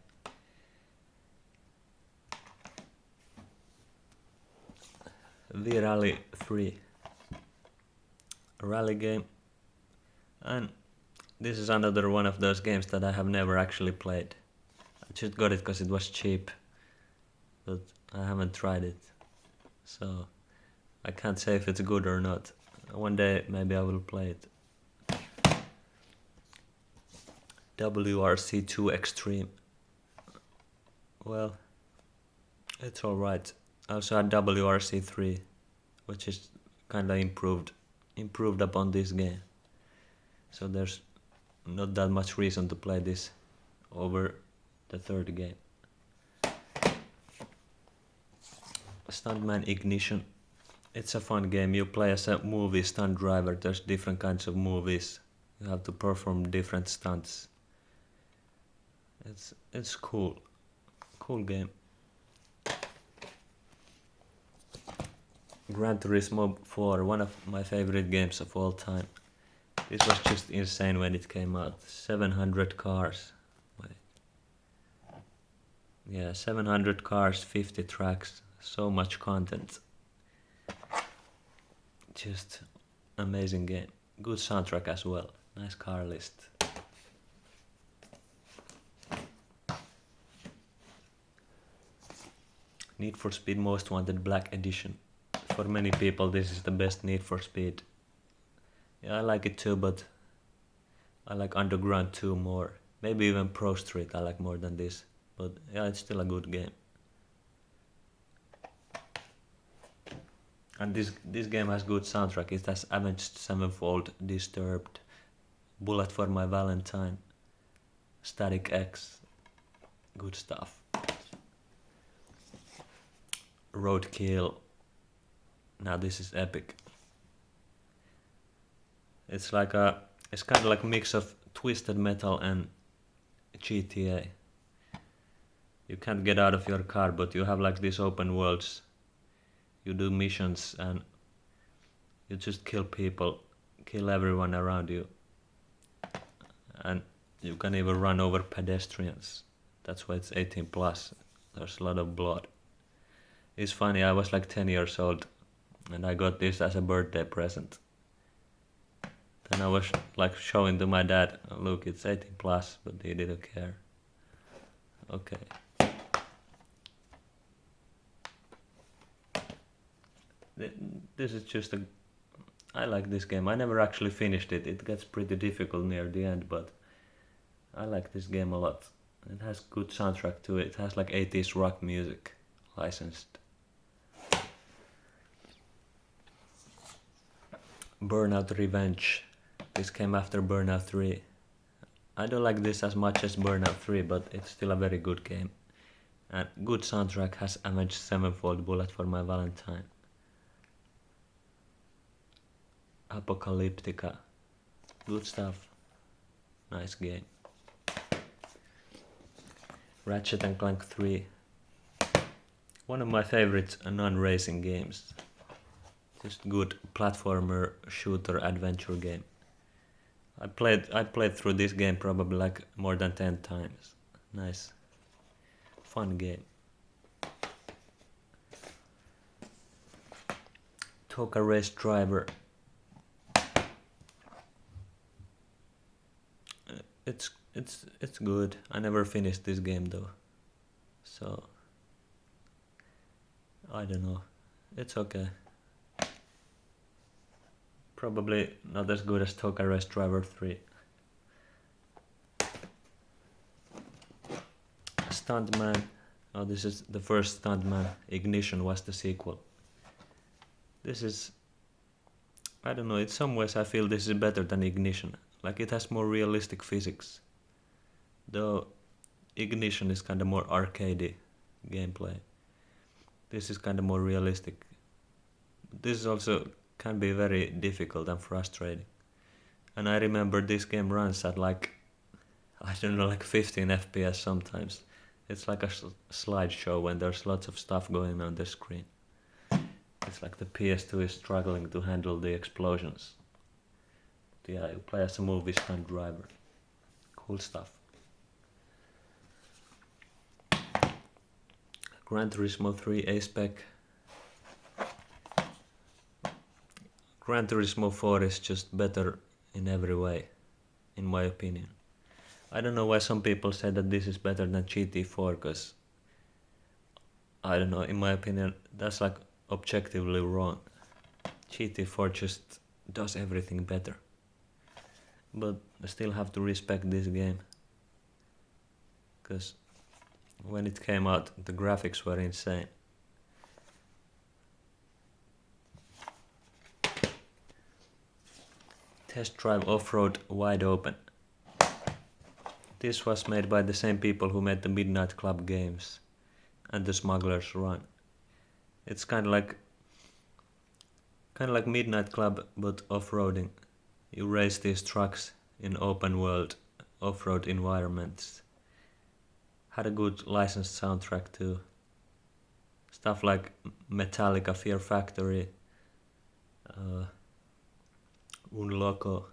V-Rally 3, a rally game, and this is another one of those games that I have never actually played. I just got it because it was cheap, but I haven't tried it, so I can't say if it's good or not. One day maybe I will play it. WRC2 Extreme. Well, it's alright. I also had WRC3, which is kinda improved upon this game. So there's not that much reason to play this over the third game. Stuntman Ignition. It's a fun game. You play as a movie stunt driver. There's different kinds of movies. You have to perform different stunts. It's cool. Cool game. Gran Turismo 4, one of my favorite games of all time. This was just insane when it came out. 700 cars. Wait. Yeah, 700 cars, 50 tracks, so much content. Just amazing game. Good soundtrack as well. Nice car list. Need for Speed Most Wanted Black Edition. For many people this is the best Need for Speed. Yeah, I like it too, but I like Underground 2 more. Maybe even Pro Street I like more than this. But yeah, it's still a good game. And this game has good soundtrack. It has Avenged Sevenfold, Disturbed, Bullet for My Valentine, Static X. Good stuff. Roadkill. Now this is epic. It's kind of like a mix of Twisted Metal and GTA. You can't get out of your car, but you have like these open worlds. You do missions and you just kill people, kill everyone around you. And you can even run over pedestrians. That's why it's 18 plus. There's a lot of blood. It's funny, I was like 10 years old and I got this as a birthday present. Then I was like showing to my dad, look, it's 18 plus, but he didn't care. Okay. This is just I like this game. I never actually finished it. It gets pretty difficult near the end, but I like this game a lot. It has good soundtrack to it. It has like 80s rock music licensed. Burnout Revenge. This came after Burnout 3. I don't like this as much as Burnout 3, but it's still a very good game. And good soundtrack, has Avenged Sevenfold, Bullet for My Valentine. Apocalyptica. Good stuff. Nice game. Ratchet and Clank 3. One of my favorite non-racing games. Just good platformer, shooter, adventure game. I played through this game probably like more than 10 times. Nice. Fun game. Toka Race Driver. It's good. I never finished this game though. So I don't know. It's okay. Probably not as good as Toka Race Driver 3. Stuntman. Oh, this is the first Stuntman. Ignition was the sequel. This is... I don't know, in some ways I feel this is better than Ignition. Like it has more realistic physics. Though Ignition is kind of more arcadey gameplay. This is kind of more realistic. This also can be very difficult and frustrating. And I remember this game runs at like, I don't know, like 15 FPS sometimes. It's like a slideshow when there's lots of stuff going on the screen. It's like the PS2 is struggling to handle the explosions. But yeah, you play as a movie stunt driver. Cool stuff. Gran Turismo 3 A-Spec. Gran Turismo 4 is just better in every way, in my opinion. I don't know why some people say that this is better than GT4, because I don't know, in my opinion, that's like objectively wrong. GT4 just does everything better. But I still have to respect this game, because when it came out, the graphics were insane. Test Drive Off-Road Wide Open. This was made by the same people who made the Midnight Club games and the Smuggler's Run. It's kind of like Midnight Club but off-roading. You race these trucks in open world off-road environments. Had a good licensed soundtrack too. Stuff like Metallica, Fear Factory, Un Loco.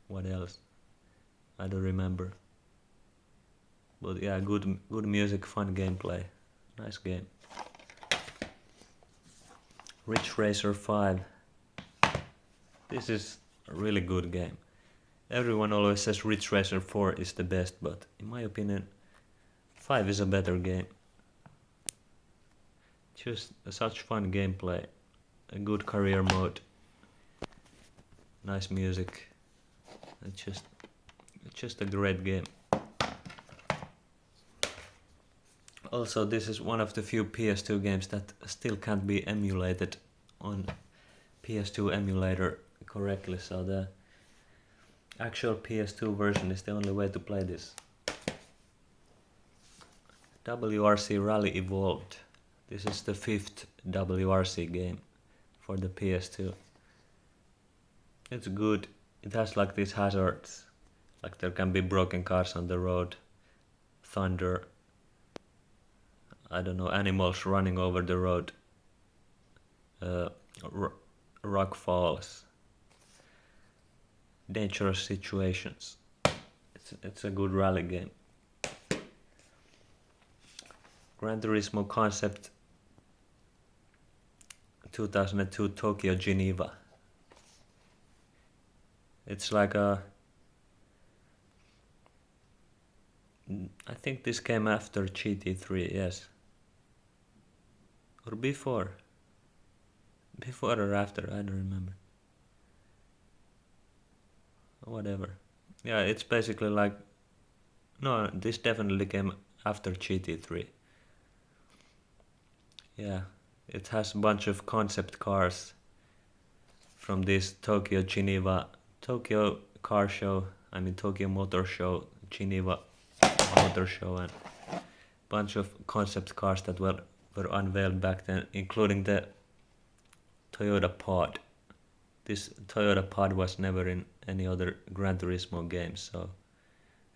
What else? I don't remember. But yeah, good music, fun gameplay. Nice game. Ridge Racer 5. This is a really good game. Everyone always says Ridge Racer 4 is the best, but in my opinion, 5 is a better game. Just such fun gameplay, a good career mode, nice music. It's just a great game. Also, this is one of the few PS2 games that still can't be emulated on PS2 emulator correctly, so the actual PS2 version is the only way to play this. WRC Rally Evolved. This is the 5th WRC game for the PS2. It's good. It has like these hazards, like there can be broken cars on the road, thunder, I don't know, animals running over the road, rock falls, dangerous situations. It's a good rally game. Gran Turismo Concept 2002 Tokyo Geneva. It's like a... I think this came after GT3, yes. Or before. Before or after, I don't remember. Whatever. Yeah, it's basically like... No, this definitely came after GT3. Yeah, it has a bunch of concept cars from this Tokyo Car Show, Tokyo Motor Show, Geneva Motor Show, and bunch of concept cars that were unveiled back then, including the Toyota Pod. This Toyota Pod was never in any other Gran Turismo game, so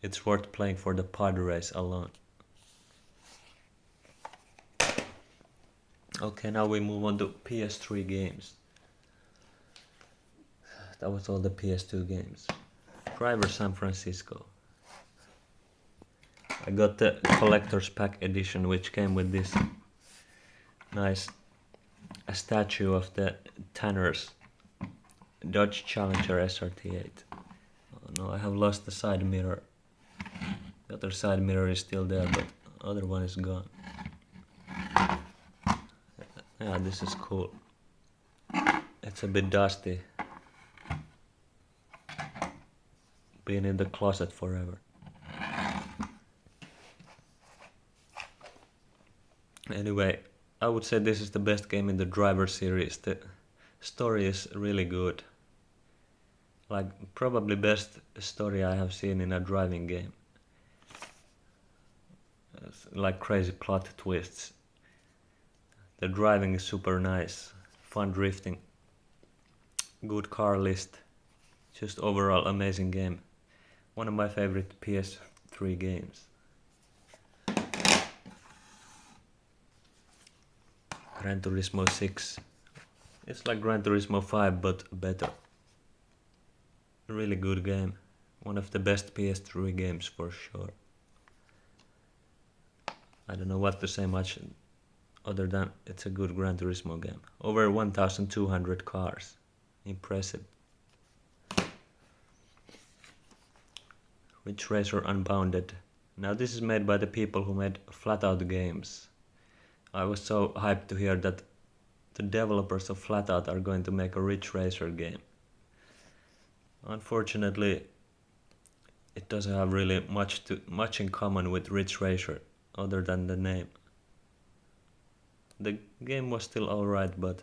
it's worth playing for the pod race alone. Okay, now we move on to PS3 games. That was all the PS2 games. Driver San Francisco. I got the collector's pack edition, which came with this nice statue of the Tanner's Dodge Challenger SRT8. Oh no, I have lost the side mirror. The other side mirror is still there, but the other one is gone. Yeah, this is cool. It's a bit dusty. Been in the closet forever. Anyway, I would say this is the best game in the Driver series. The story is really good. Like, probably best story I have seen in a driving game. like crazy plot twists. The driving is super nice, fun drifting, good car list, just overall amazing game. One of my favorite PS3 games. Gran Turismo 6. It's like Gran Turismo 5 but better. Really good game. One of the best PS3 games for sure. I don't know what to say much other than it's a good Gran Turismo game. Over 1200 cars. Impressive. Ridge Racer Unbounded. Now this is made by the people who made Flatout games. I was so hyped to hear that the developers of Flatout are going to make a Ridge Racer game. Unfortunately, it doesn't have really much in common with Ridge Racer other than the name. The game was still alright, but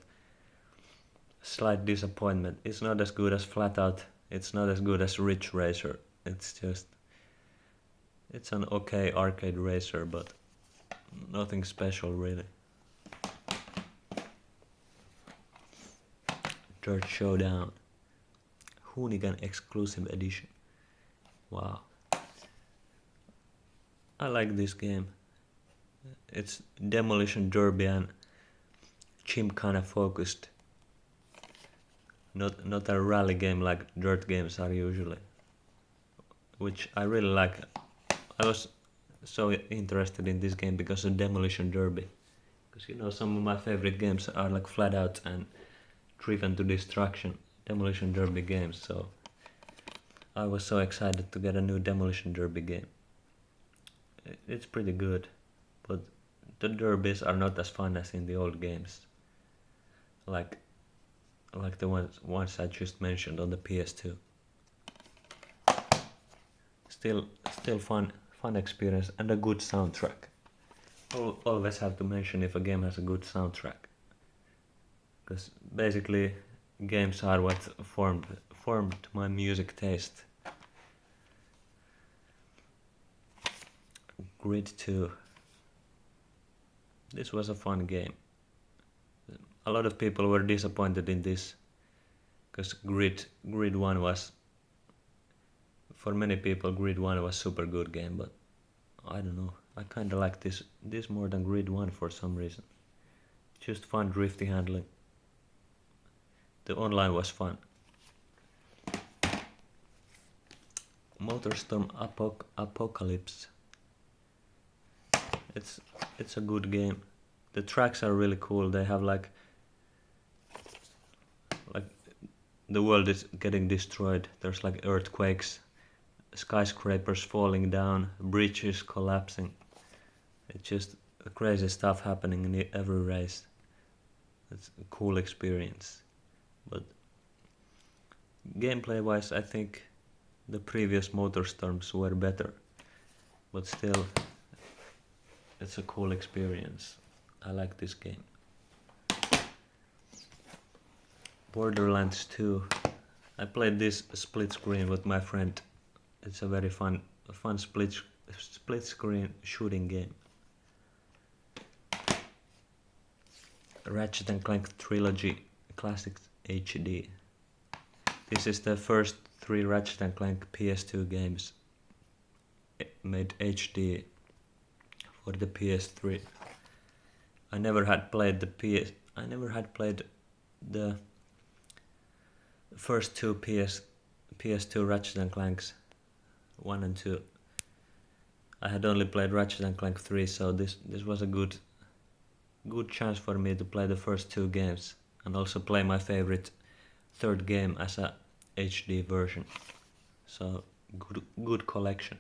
slight disappointment. It's not as good as Flatout. It's not as good as Ridge Racer. It's an okay arcade racer, but nothing special really. Dirt Showdown. Hoonigan exclusive edition. Wow. I like this game. It's Demolition Derby and Gymkhana focused. Not a rally game like dirt games are usually. Which I really like. I was so interested in this game because of Demolition Derby. Because some of my favorite games are like Flat Out and Driven to Destruction. Demolition Derby games, so I was so excited to get a new Demolition Derby game. It's pretty good, but the derbies are not as fun as in the old games. Like the ones I just mentioned on the PS2. Still fun experience and a good soundtrack. Always have to mention if a game has a good soundtrack. Because basically games are what formed my music taste. Grid 2. This was a fun game. A lot of people were disappointed in this because Grid 1 was, for many people, Grid 1 was super good game, but I don't know. I kinda like this more than Grid 1 for some reason. Just fun drifty handling. The online was fun. Motorstorm Apocalypse. It's a good game. The tracks are really cool. They have like the world is getting destroyed. There's like earthquakes, skyscrapers falling down, bridges collapsing. It's just crazy stuff happening in every race. It's a cool experience. But gameplay wise, I think the previous Motorstorms were better. But still, it's a cool experience. I like this game. Borderlands 2. I played this split screen with my friend. It's a very fun split screen shooting game. Ratchet and Clank Trilogy Classics HD. This is the first 3 Ratchet and Clank PS2 games made HD for the PS3. I never had played the first 2 PS2 Ratchet and Clanks 1 and 2. I had only played Ratchet and Clank 3, so this was a good chance for me to play the first 2 games and also play my favorite 3rd game as a HD version. So good collection.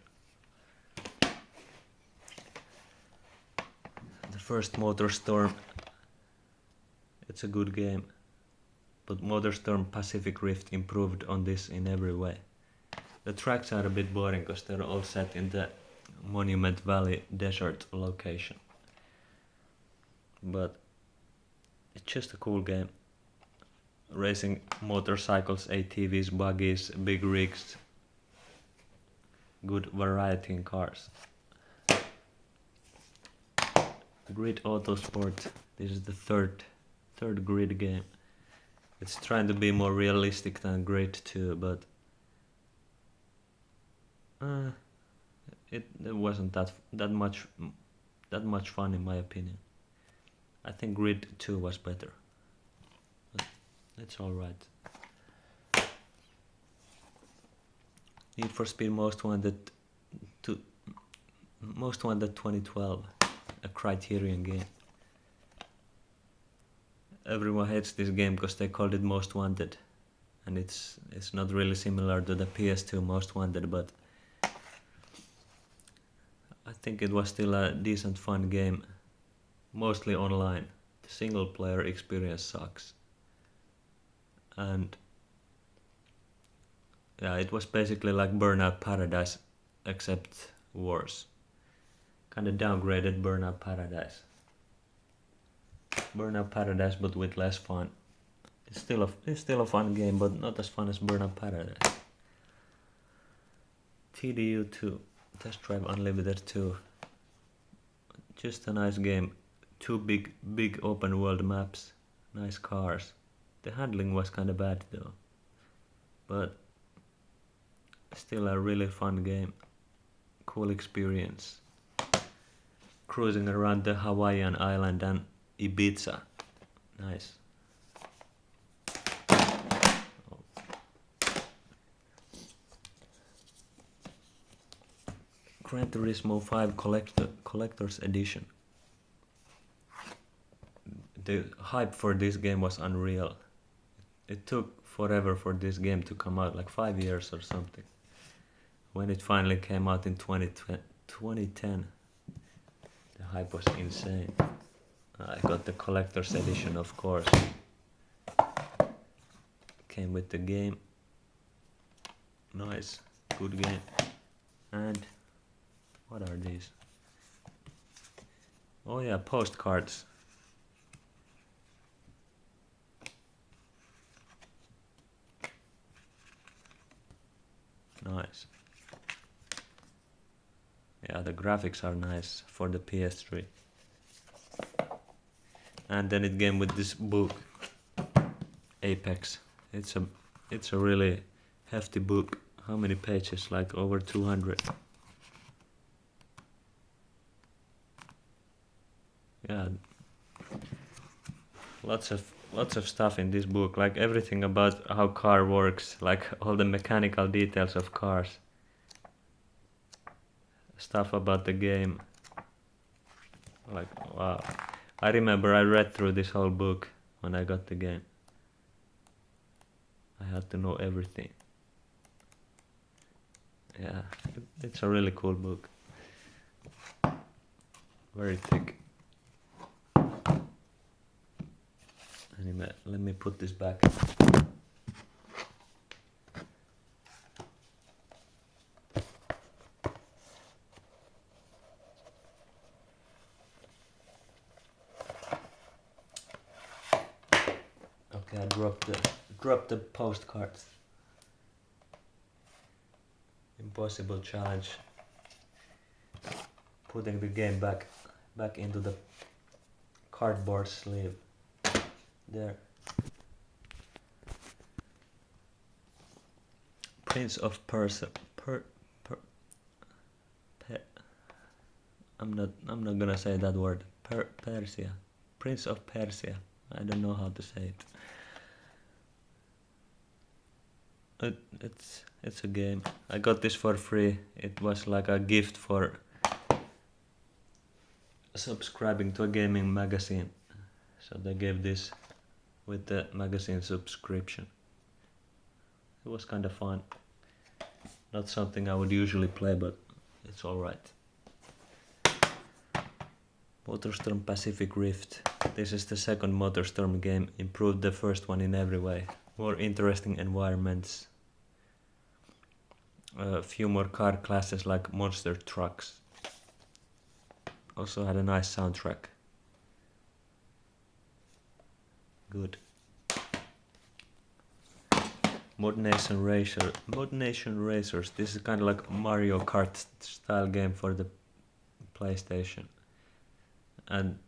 The first Motorstorm, it's a good game, but Motorstorm Pacific Rift improved on this in every way. The tracks are a bit boring because they're all set in the Monument Valley desert location. But it's just a cool game. Racing motorcycles, ATVs, buggies, big rigs. Good variety in cars. Grid Autosport. This is the third Grid game. It's trying to be more realistic than Grid 2, but it wasn't that much fun in my opinion. I think Grid 2 was better, but it's alright. Need for Speed Most Wanted 2012, a Criterion game. Everyone hates this game because they called it Most Wanted, and it's not really similar to the PS2 Most Wanted, but I think it was still a decent fun game, mostly online. The single player experience sucks. And yeah, it was basically like Burnout Paradise, except worse. Kinda downgraded Burnout Paradise. Burnout Paradise, but with less fun. It's still a fun game, but not as fun as Burnout Paradise. TDU 2, Test Drive Unlimited 2. Just a nice game. Two big open world maps, nice cars. The handling was kinda bad though, but still a really fun game. Cool experience. Cruising around the Hawaiian island and Ibiza. Nice. Gran Turismo 5 Collector's Edition. The hype for this game was unreal. It took forever for this game to come out, like 5 years or something. When it finally came out in 2010, the hype was insane. I got the collector's edition, of course. Came with the game. Nice, good game. And what are these? Oh yeah, postcards. Nice. Yeah, the graphics are nice for the PS3. And then it came with this book, Apex. It's a really hefty book. How many pages? Like over 200. Yeah, lots of stuff in this book, like everything about how car works, like all the mechanical details of cars, stuff about the game. Like, wow. I remember I read through this whole book when I got the game. I had to know everything. Yeah, it's a really cool book. Very thick. Anyway, let me put this back. Okay, I dropped the postcards. Impossible challenge. Putting the game back into the cardboard sleeve. There. Prince of Persia. I'm not gonna say that word. Persia. Prince of Persia. I don't know how to say it. It's a game. I got this for free. It was like a gift for subscribing to a gaming magazine. So they gave this with the magazine subscription. It was kind of fun. Not something I would usually play, but it's alright. MotorStorm Pacific Rift. This is the second MotorStorm game. Improved the first one in every way. More interesting environments. A few more car classes like monster trucks. Also had a nice soundtrack. Good. Mod Nation Racers. This is kind of like Mario Kart style game for the PlayStation. and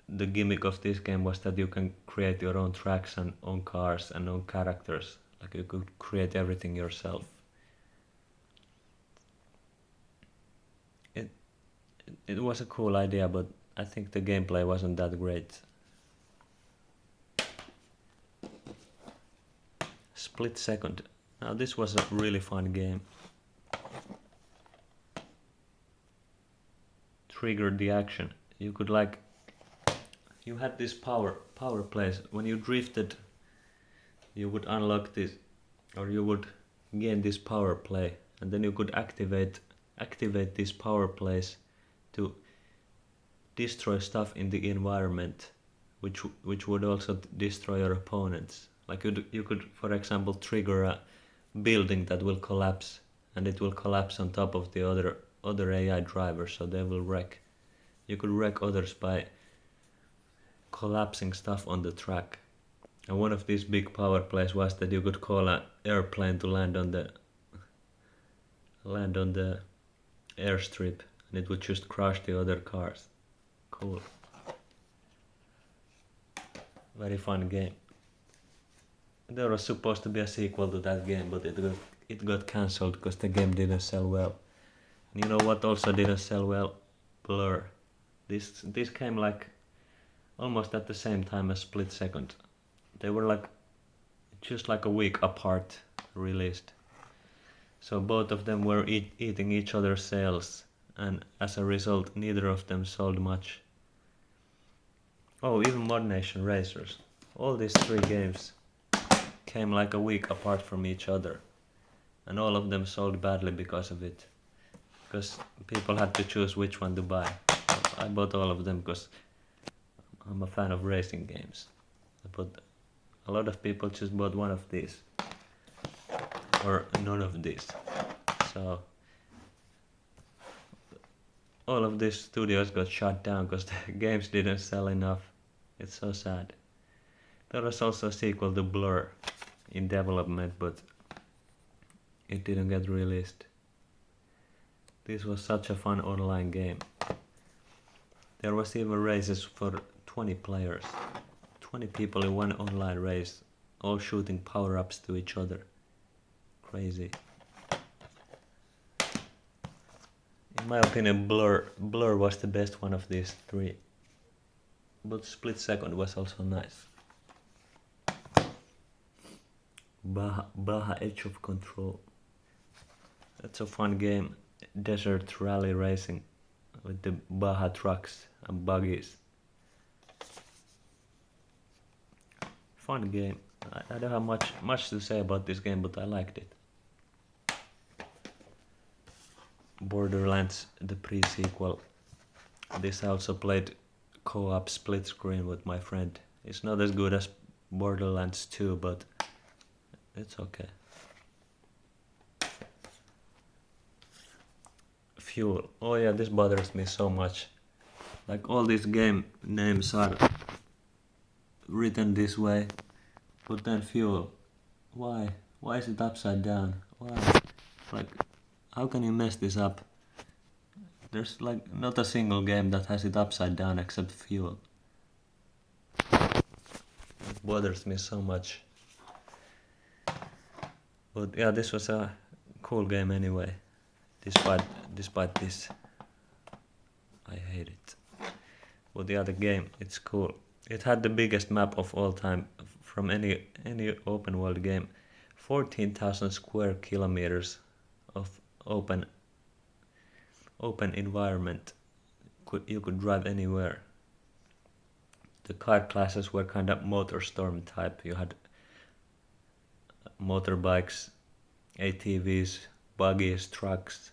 the gimmick of this game was that you can create your own tracks and own cars and own characters. Like you could create everything yourself. It it was a cool idea, but I think the gameplay wasn't that great. Split Second. Now this was a really fun game. Triggered the action. You could you had this power plays. When you drifted, you would unlock this, or you would gain this power play, and then you could activate these power plays to destroy stuff in the environment, which would also destroy your opponents. Like you could, for example, trigger a building that will collapse, and it will collapse on top of the other AI drivers, so they will wreck. You could wreck others by collapsing stuff on the track. And one of these big power plays was that you could call an airplane to land on the airstrip, and it would just crush the other cars. Cool. Very fun game. There was supposed to be a sequel to that game, but it got cancelled because the game didn't sell well. And you know what also didn't sell well? Blur. This came like almost at the same time as Split Second. They were like just like a week apart released. So both of them were eating each other's sales, and as a result neither of them sold much. Oh, even Mod Nation Racers. All these three games came like a week apart from each other, and all of them sold badly because of it. Because people had to choose which one to buy. I bought all of them because I'm a fan of racing games. But a lot of people just bought one of these, or none of these. So all of these studios got shut down because the games didn't sell enough. It's so sad. There was also a sequel to Blur in development, but it didn't get released. This was such a fun online game. There was even races for 20 players. 20 people in one online race, all shooting power-ups to each other. Crazy. In my opinion, Blur was the best one of these three. But Split Second was also nice. Baja Edge of Control. That's a fun game. Desert rally racing with the Baja trucks and buggies. Fun game. I don't have much to say about this game, but I liked it. Borderlands, the pre-sequel. This I also played co-op split screen with my friend. It's not as good as Borderlands 2, but it's okay. Fuel. Oh yeah, this bothers me so much. Like all these game names are written this way, but then Fuel. Why? Why is it upside down? Why? Like, how can you mess this up? There's like not a single game that has it upside down except Fuel. It bothers me so much. But yeah, this was a cool game anyway. Despite this, I hate it. But the other game, it's cool. It had the biggest map of all time from any open world game. 14,000 square kilometers of open environment. You could drive anywhere. The car classes were kind of MotorStorm type. You had motorbikes, ATVs, buggies, trucks.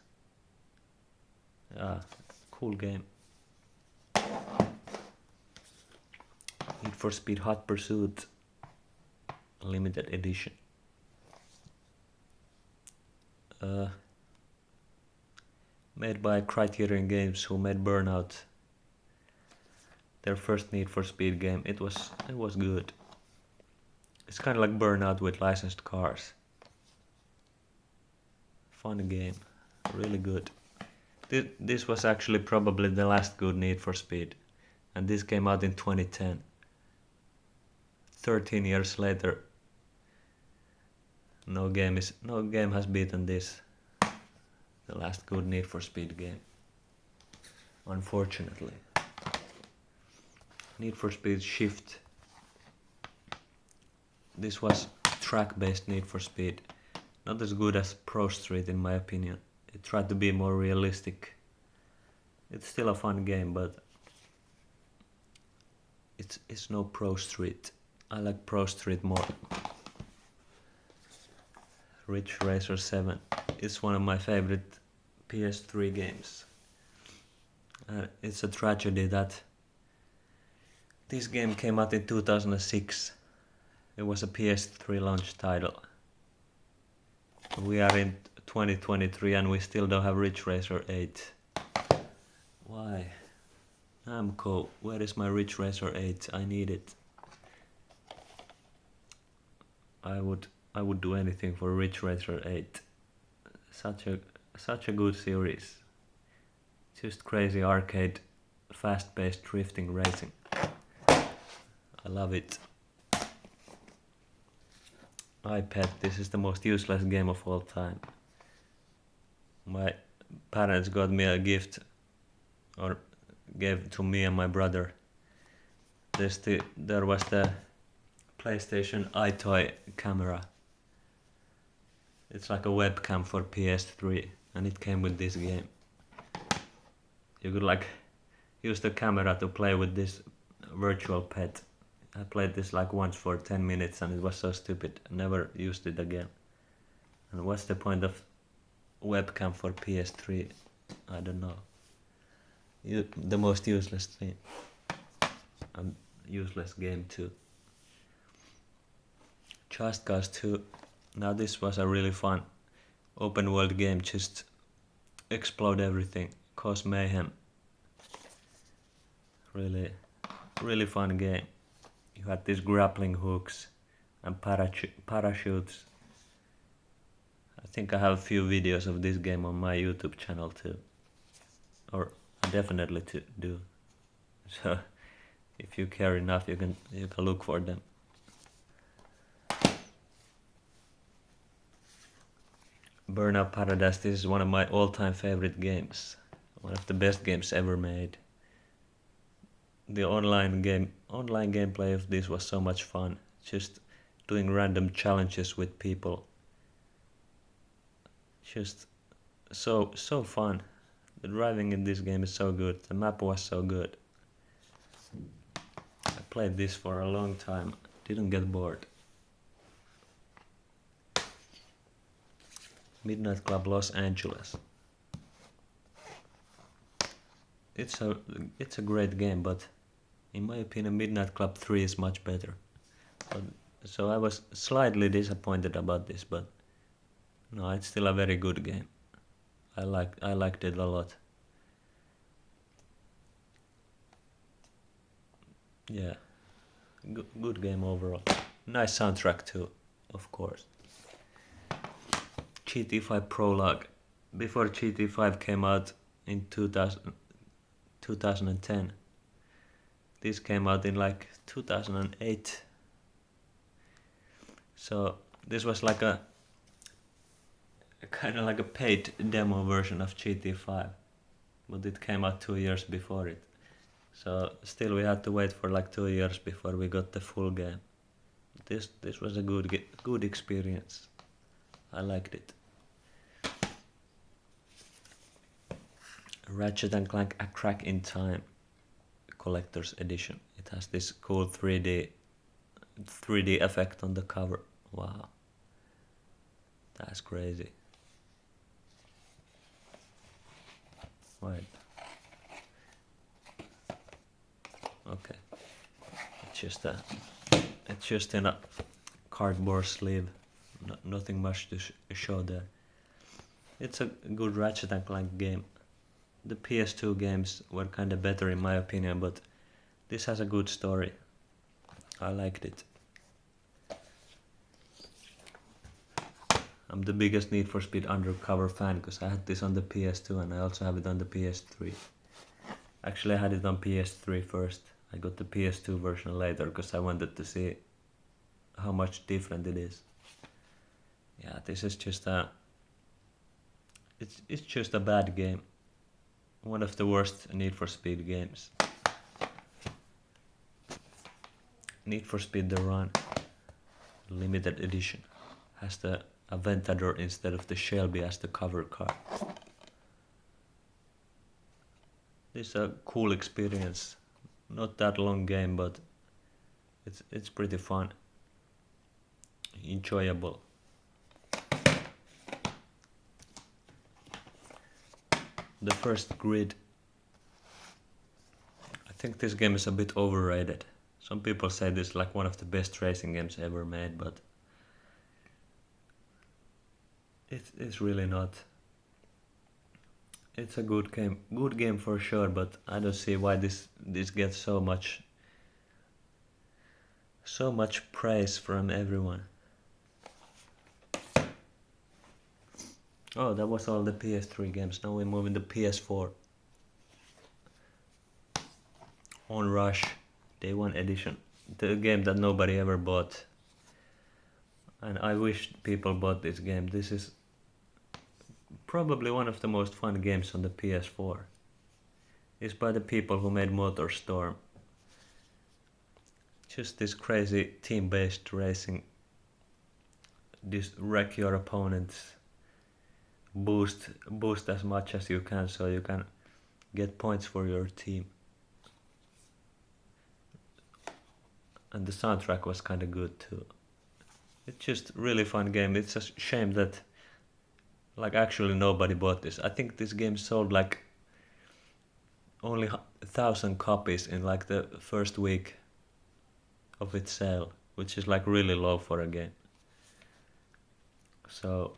Cool game. Need for Speed Hot Pursuit limited edition. Made by Criterion Games, who made Burnout. Their first Need for Speed game. It was good. It's kind of like Burnout with licensed cars. Fun game, really good. This was actually probably the last good Need for Speed, and this came out in 2010. 13 years later, no game has beaten this, the last good Need for Speed game. Unfortunately. Need for Speed Shift. This was track-based Need for Speed. Not as good as Pro Street in my opinion. It tried to be more realistic. It's still a fun game, but it's no Pro Street. I like Pro Street more. Ridge Racer 7 is one of my favorite PS3 games. It's a tragedy that this game came out in 2006. It was a PS3 launch title. We are in 2023 and we still don't have Ridge Racer 8. Why? Namco, where is my Ridge Racer 8? I need it. I would do anything for Ridge Racer 8. Such a good series. Just crazy arcade, fast-paced drifting racing. I love it. iPad, this is the most useless game of all time. My parents got me a gift, or gave to me and my brother. There was the PlayStation iToy camera. It's like a webcam for PS3, and it came with this game. You could like use the camera to play with this virtual pet. I played this like once for 10 minutes and it was so stupid. I never used it again. And what's the point of webcam for PS3? I don't know. The most useless thing. And useless game too. Just Cause 2. Now this was a really fun open world game. Just explode everything. Cause mayhem. Really fun game. You had these grappling hooks and parachutes. I think I have a few videos of this game on my YouTube channel too. Or I definitely do. So if you care enough you can look for them. Burnout Paradise, this is one of my all-time favorite games. One of the best games ever made. The online gameplay of this was so much fun. Just doing random challenges with people. Just so fun. The driving in this game is so good. The map was so good. I played this for a long time. Didn't get bored. Midnight Club Los Angeles. It's a great game, but in my opinion Midnight Club 3 is much better. So I was slightly disappointed about this, but no, it's still a very good game. I liked it a lot. Yeah, good game overall. Nice soundtrack too, of course. GT5 Prologue. Before GT5 came out in 2010. This came out in like 2008. So this was like a kind of like a paid demo version of GT5, but it came out 2 years before it. So still we had to wait for like 2 years before we got the full game. This was a good experience. I liked it. Ratchet and Clank: A Crack in Time Collector's Edition. It has this cool 3D effect on the cover. Wow, that's crazy. Right. Okay. It's just in a cardboard sleeve. Nothing much to show there. It's a good Ratchet and Clank game. The PS2 games were kinda better in my opinion, but this has a good story. I liked it. I'm the biggest Need for Speed Undercover fan because I had this on the PS2 and I also have it on the PS3. Actually, I had it on PS3 first. I got the PS2 version later because I wanted to see how much different it is. Yeah, this is just a... It's just a bad game. One of the worst Need for Speed games. Need for Speed The Run limited edition has the Aventador instead of the Shelby as the cover car. This is a cool experience. Not that long game, but it's pretty fun. Enjoyable. The first grid. I think this game is a bit overrated. Some people say this is like one of the best racing games ever made, but it's really not. It's a good game for sure, but I don't see why this gets so much praise from everyone. Oh, that was all the PS3 games. Now we move into PS4. Onrush Day 1 edition. The game that nobody ever bought. And I wish people bought this game. This is probably one of the most fun games on the PS4. It's by the people who made MotorStorm. Just this crazy team-based racing. Just wreck your opponents. Boost as much as you can so you can get points for your team. And the soundtrack was kind of good too. It's just really fun game. It's a shame that like actually nobody bought this. I think this game sold like only 1,000 copies in like the first week of its sale, which is like really low for a game. So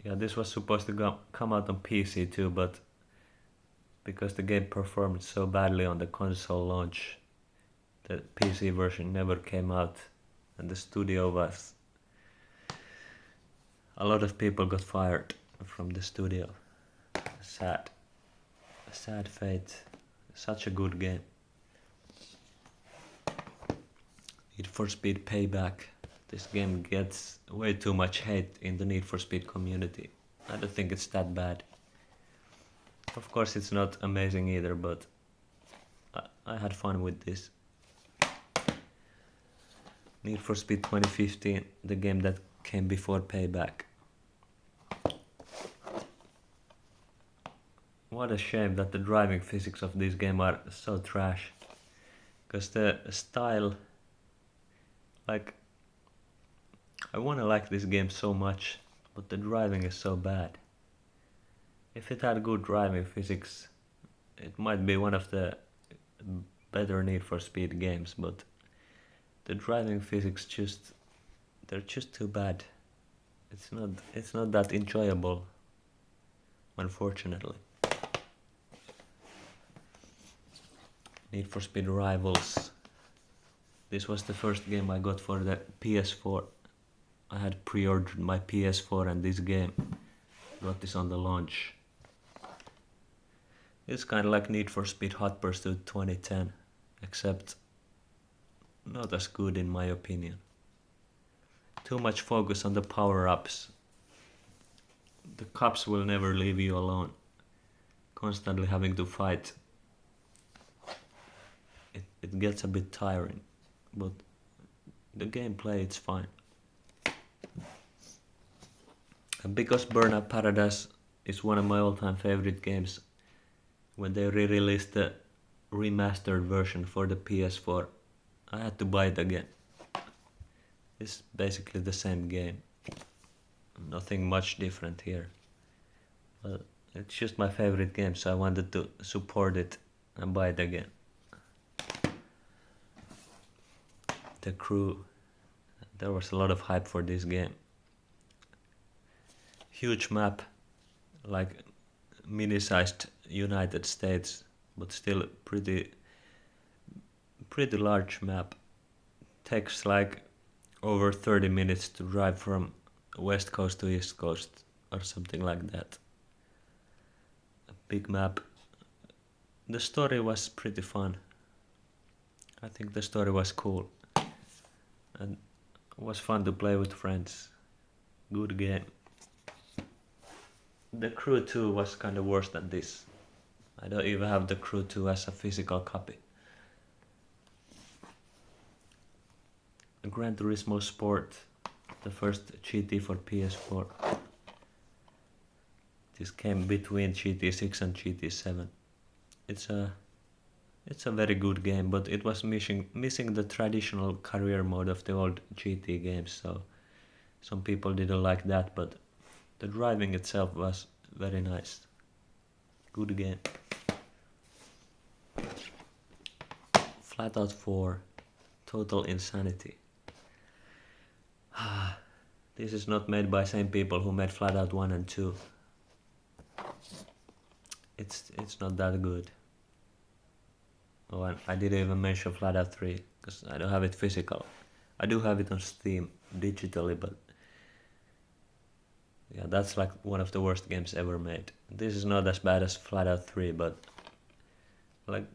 yeah, this was supposed to come out on PC too, but because the game performed so badly on the console launch, the PC version never came out, and the studio was... A lot of people got fired from the studio. Sad fate. Such a good game. Need for Speed Payback. This game gets way too much hate in the Need for Speed community. I don't think it's that bad. Of course it's not amazing either, but I had fun with this. Need for Speed 2015, the game that came before Payback. What a shame that the driving physics of this game are so trash. Because the style... Like... I wanna like this game so much, but the driving is so bad. If it had good driving physics, it might be one of the better Need for Speed games, but the driving physics they're just too bad. It's not that enjoyable, unfortunately. Need for Speed Rivals. This was the first game I got for the PS4. I had pre-ordered my PS4 and this game. Got this on the launch. It's kind of like Need for Speed Hot Pursuit 2010, except not as good in my opinion. Too much focus on the power-ups. The cops will never leave you alone. Constantly having to fight. It gets a bit tiring, but the gameplay it's fine. And because Burnout Paradise is one of my all-time favorite games, when they re-released the remastered version for the PS4, I had to buy it again. It's basically the same game. Nothing much different here. But it's just my favorite game, so I wanted to support it and buy it again. The Crew. There was a lot of hype for this game. Huge map, like mini-sized United States, but still pretty large map. Takes like over 30 minutes to drive from west coast to east coast or something like that. A big map. The story was pretty fun. I think the story was cool. And it was fun to play with friends. Good game. The Crew 2 was kinda worse than this. I don't even have the Crew 2 as a physical copy. Gran Turismo Sport, the first GT for PS4. This came between GT6 and GT7. It's a very good game, but it was missing the traditional career mode of the old GT games, so some people didn't like that, but the driving itself was very nice. Good game. Flatout 4, Total Insanity. This is not made by same people who made Flatout 1 and 2. It's not that good. Oh, and I didn't even mention Flatout 3, because I don't have it physical. I do have it on Steam, digitally, but yeah, that's like one of the worst games ever made. This is not as bad as Flatout 3, but like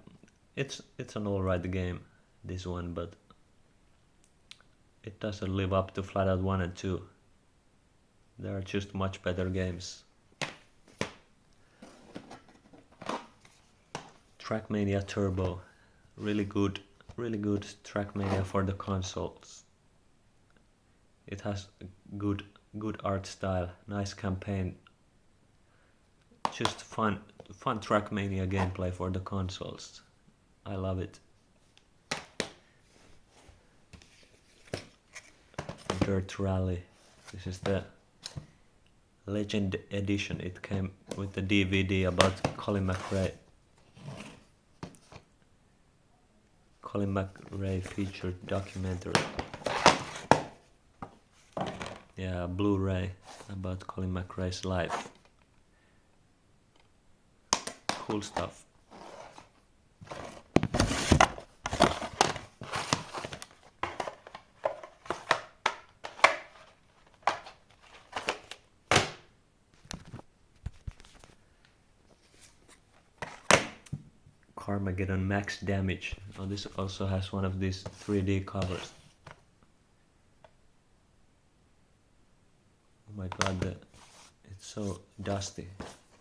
it's an alright game, this one, but it doesn't live up to Flatout 1 and 2. They are just much better games. Trackmania Turbo, really good Trackmania for the consoles. It has good art style, nice campaign, just fun Trackmania gameplay for the consoles. I love it. Dirt Rally, this is the Legend Edition. It came with the DVD about Colin McRae. Colin McRae featured documentary. Yeah, Blu-ray about Colin McRae's life. Cool stuff. Carmageddon Max Damage. Oh, this also has one of these 3D covers. Oh my god, it's so dusty.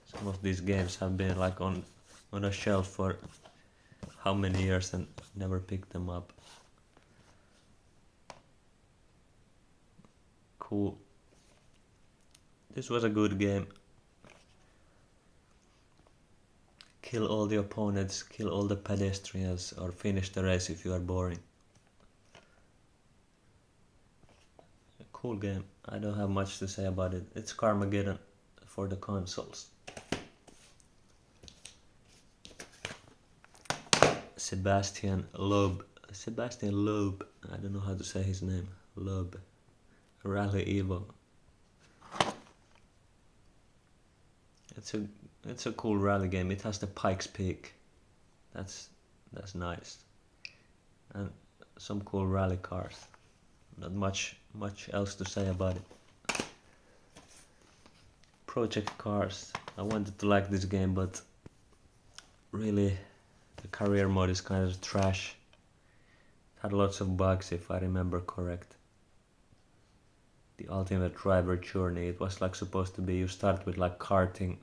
Some of these games have been like on a shelf for how many years and never picked them up. Cool. This was a good game. Kill all the opponents, kill all the pedestrians, or finish the race if you are boring. A cool game. I don't have much to say about it. It's Carmageddon for the consoles. Sebastian Loeb. I don't know how to say his name. Loeb. Rally Evo. It's a cool rally game. It has the Pikes Peak. That's nice. And some cool rally cars. Not much else to say about it. Project Cars. I wanted to like this game, but really the career mode is kind of trash. It had lots of bugs if I remember correct. The Ultimate Driver Journey, it was like supposed to be you start with like karting,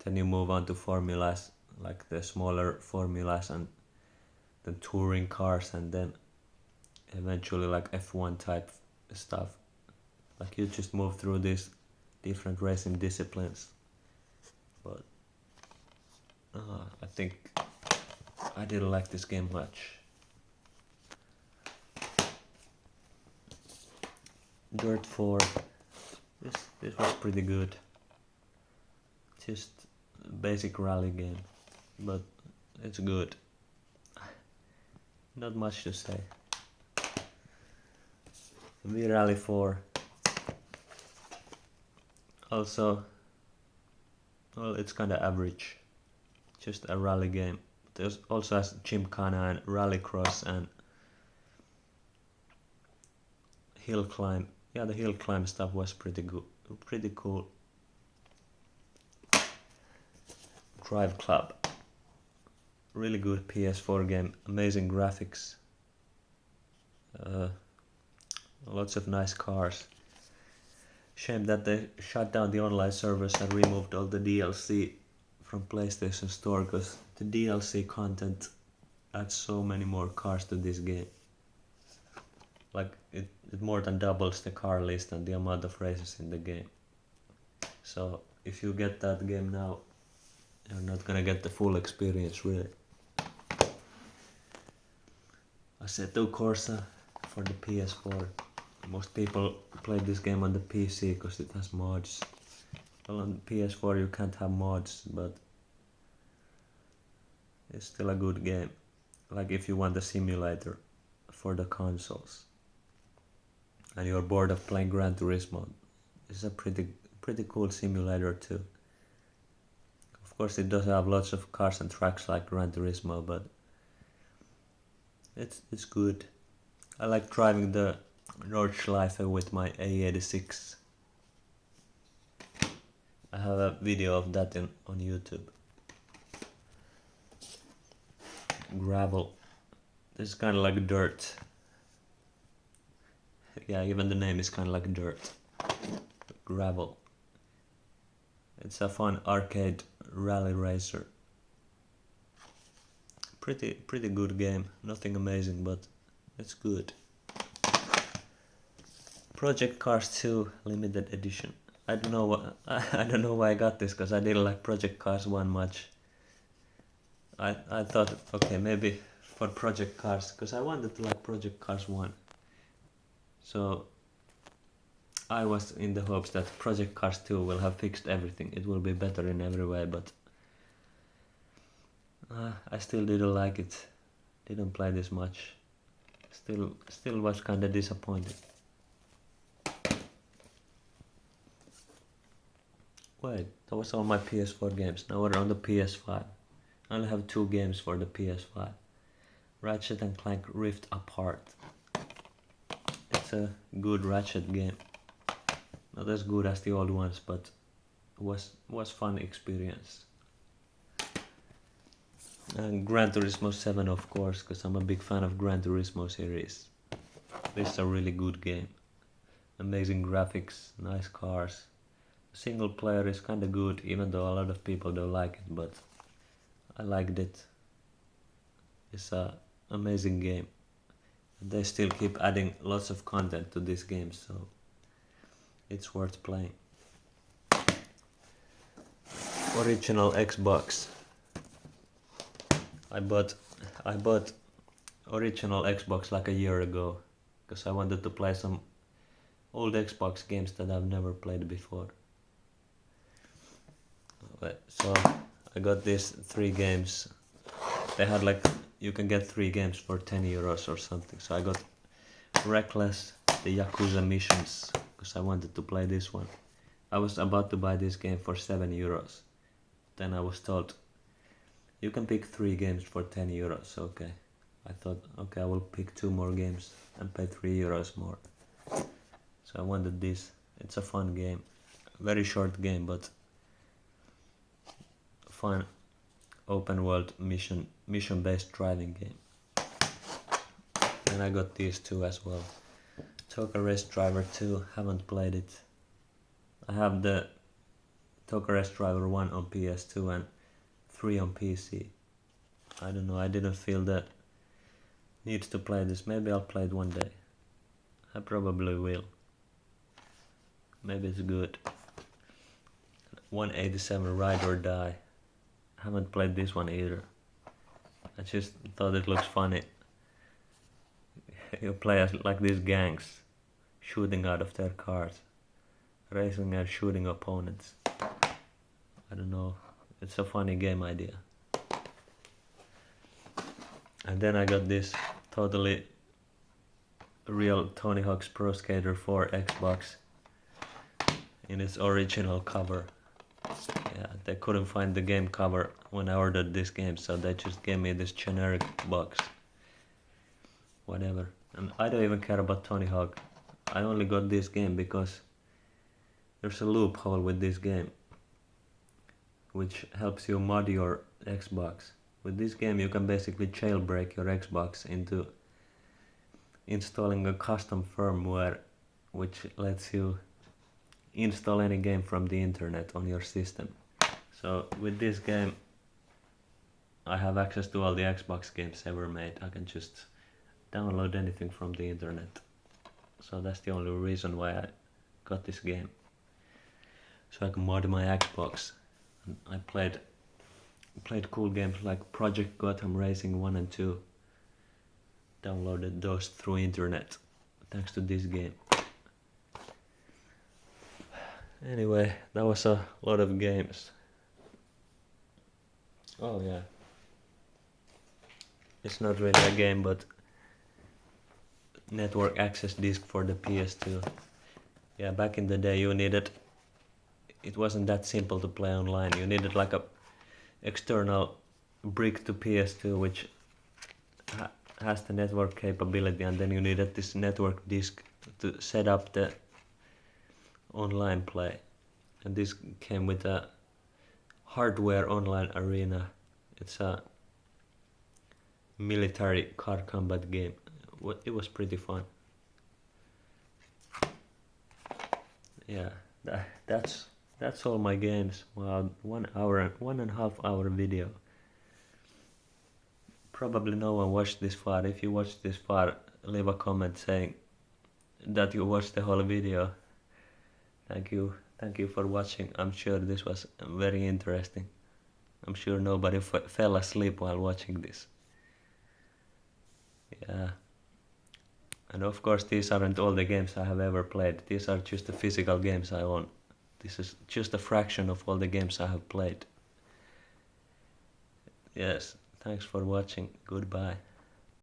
then you move on to formulas, like the smaller formulas, and then touring cars, and then eventually like F1 type stuff. Like you just move through these different racing disciplines. But I think I didn't like this game much. Dirt 4. This was pretty good. Just a basic rally game, but it's good. Not much to say. V-Rally 4. Also, well, it's kinda average. Just a rally game. There's also has Gymkhana and Rallycross and Hill Climb. Yeah, the hill climb stuff was pretty good, pretty cool. Drive Club, really good PS4 game, amazing graphics, lots of nice cars. Shame that they shut down the online servers and removed all the DLC from PlayStation Store, because the DLC content adds so many more cars to this game. Like it more than doubles the car list and the amount of races in the game. So if you get that game now, you're not gonna get the full experience really. Assetto Corsa for the PS4. Most people play this game on the PC because it has mods. Well, on the PS4 you can't have mods, but it's still a good game. Like if you want a simulator for the consoles and you're bored of playing Gran Turismo, it's a pretty cool simulator too. Of course it does have lots of cars and tracks like Gran Turismo, but it's good. I like driving the Nordschleife with my A86. I have a video of that on YouTube. Gravel. This is kind of like dirt. Yeah, even the name is kind of like dirt. Gravel. It's a fun arcade rally racer. Pretty good game. Nothing amazing, but it's good. Project Cars 2 limited edition. I don't know why I got this, because I didn't like Project Cars 1 much. I thought, okay, maybe for Project Cars, because I wanted to like Project Cars 1. So I was in the hopes that Project Cars 2 will have fixed everything. It will be better in every way, but I still didn't like it. Didn't play this much. Still was kinda disappointed. Wait, that was all my PS4 games. Now we're on the PS5. I only have 2 games for the PS5. Ratchet and Clank Rift Apart. It's a good Ratchet game. Not as good as the old ones, but was fun experience. And Gran Turismo 7, of course, because I'm a big fan of Gran Turismo series. This is a really good game. Amazing graphics, nice cars. Single player is kinda good, even though a lot of people don't like it, but I liked it. It's a amazing game. They still keep adding lots of content to this game, so it's worth playing. Original Xbox. I bought original Xbox like a year ago, because I wanted to play some old Xbox games that I've never played before. So I got these 3 games. They had like, you can get 3 games for 10 euros or something. So I got Reckless, the Yakuza Missions, because I wanted to play this one. I was about to buy this game for 7 euros. Then I was told, you can pick 3 games for 10 euros, okay. I thought, okay, I will pick 2 more games and pay 3 euros more. So I wanted this. It's a fun game. Very short game, but fun open world mission based driving game. And I got these 2 as well. Toka Race Driver 2, haven't played it. I have the Toka Race Driver 1 on PS2 and 3 on PC. I don't know, I didn't feel the need to play this. Maybe I'll play it one day. I probably will. Maybe it's good. 187 Ride or Die. Haven't played this one either. I just thought it looks funny. You play as like these gangs, shooting out of their cars, racing and shooting opponents. I don't know, it's a funny game idea. And then I got this totally real Tony Hawk's Pro Skater 4 Xbox in its original cover. Yeah, they couldn't find the game cover when I ordered this game, so they just gave me this generic box. Whatever. And I don't even care about Tony Hawk. I only got this game because there's a loophole with this game which helps you mod your Xbox. With this game you can basically jailbreak your Xbox into installing a custom firmware which lets you install any game from the internet on your system. So with this game I have access to all the Xbox games ever made. I can just download anything from the internet. So that's the only reason why I got this game. So I can mod my Xbox. And I played cool games like Project Gotham Racing 1 and 2. Downloaded those through internet thanks to this game. Anyway, that was a lot of games. Oh yeah. It's not really a game, but network access disc for the PS2. Yeah, back in the day you needed, it wasn't that simple to play online. You needed like a external brick to PS2 which has the network capability, and then you needed this network disk to set up the online play. And this came with a hardware online arena. It's a military car combat game. It was pretty fun. Yeah, that's all my games. Wow, 1 hour, 1.5 hour video. Probably no one watched this far. If you watched this far, leave a comment saying that you watched the whole video. Thank you for watching. I'm sure this was very interesting. I'm sure nobody fell asleep while watching this. Yeah. And of course these aren't all the games I have ever played. These are just the physical games I own. This is just a fraction of all the games I have played. Yes, thanks for watching. Goodbye.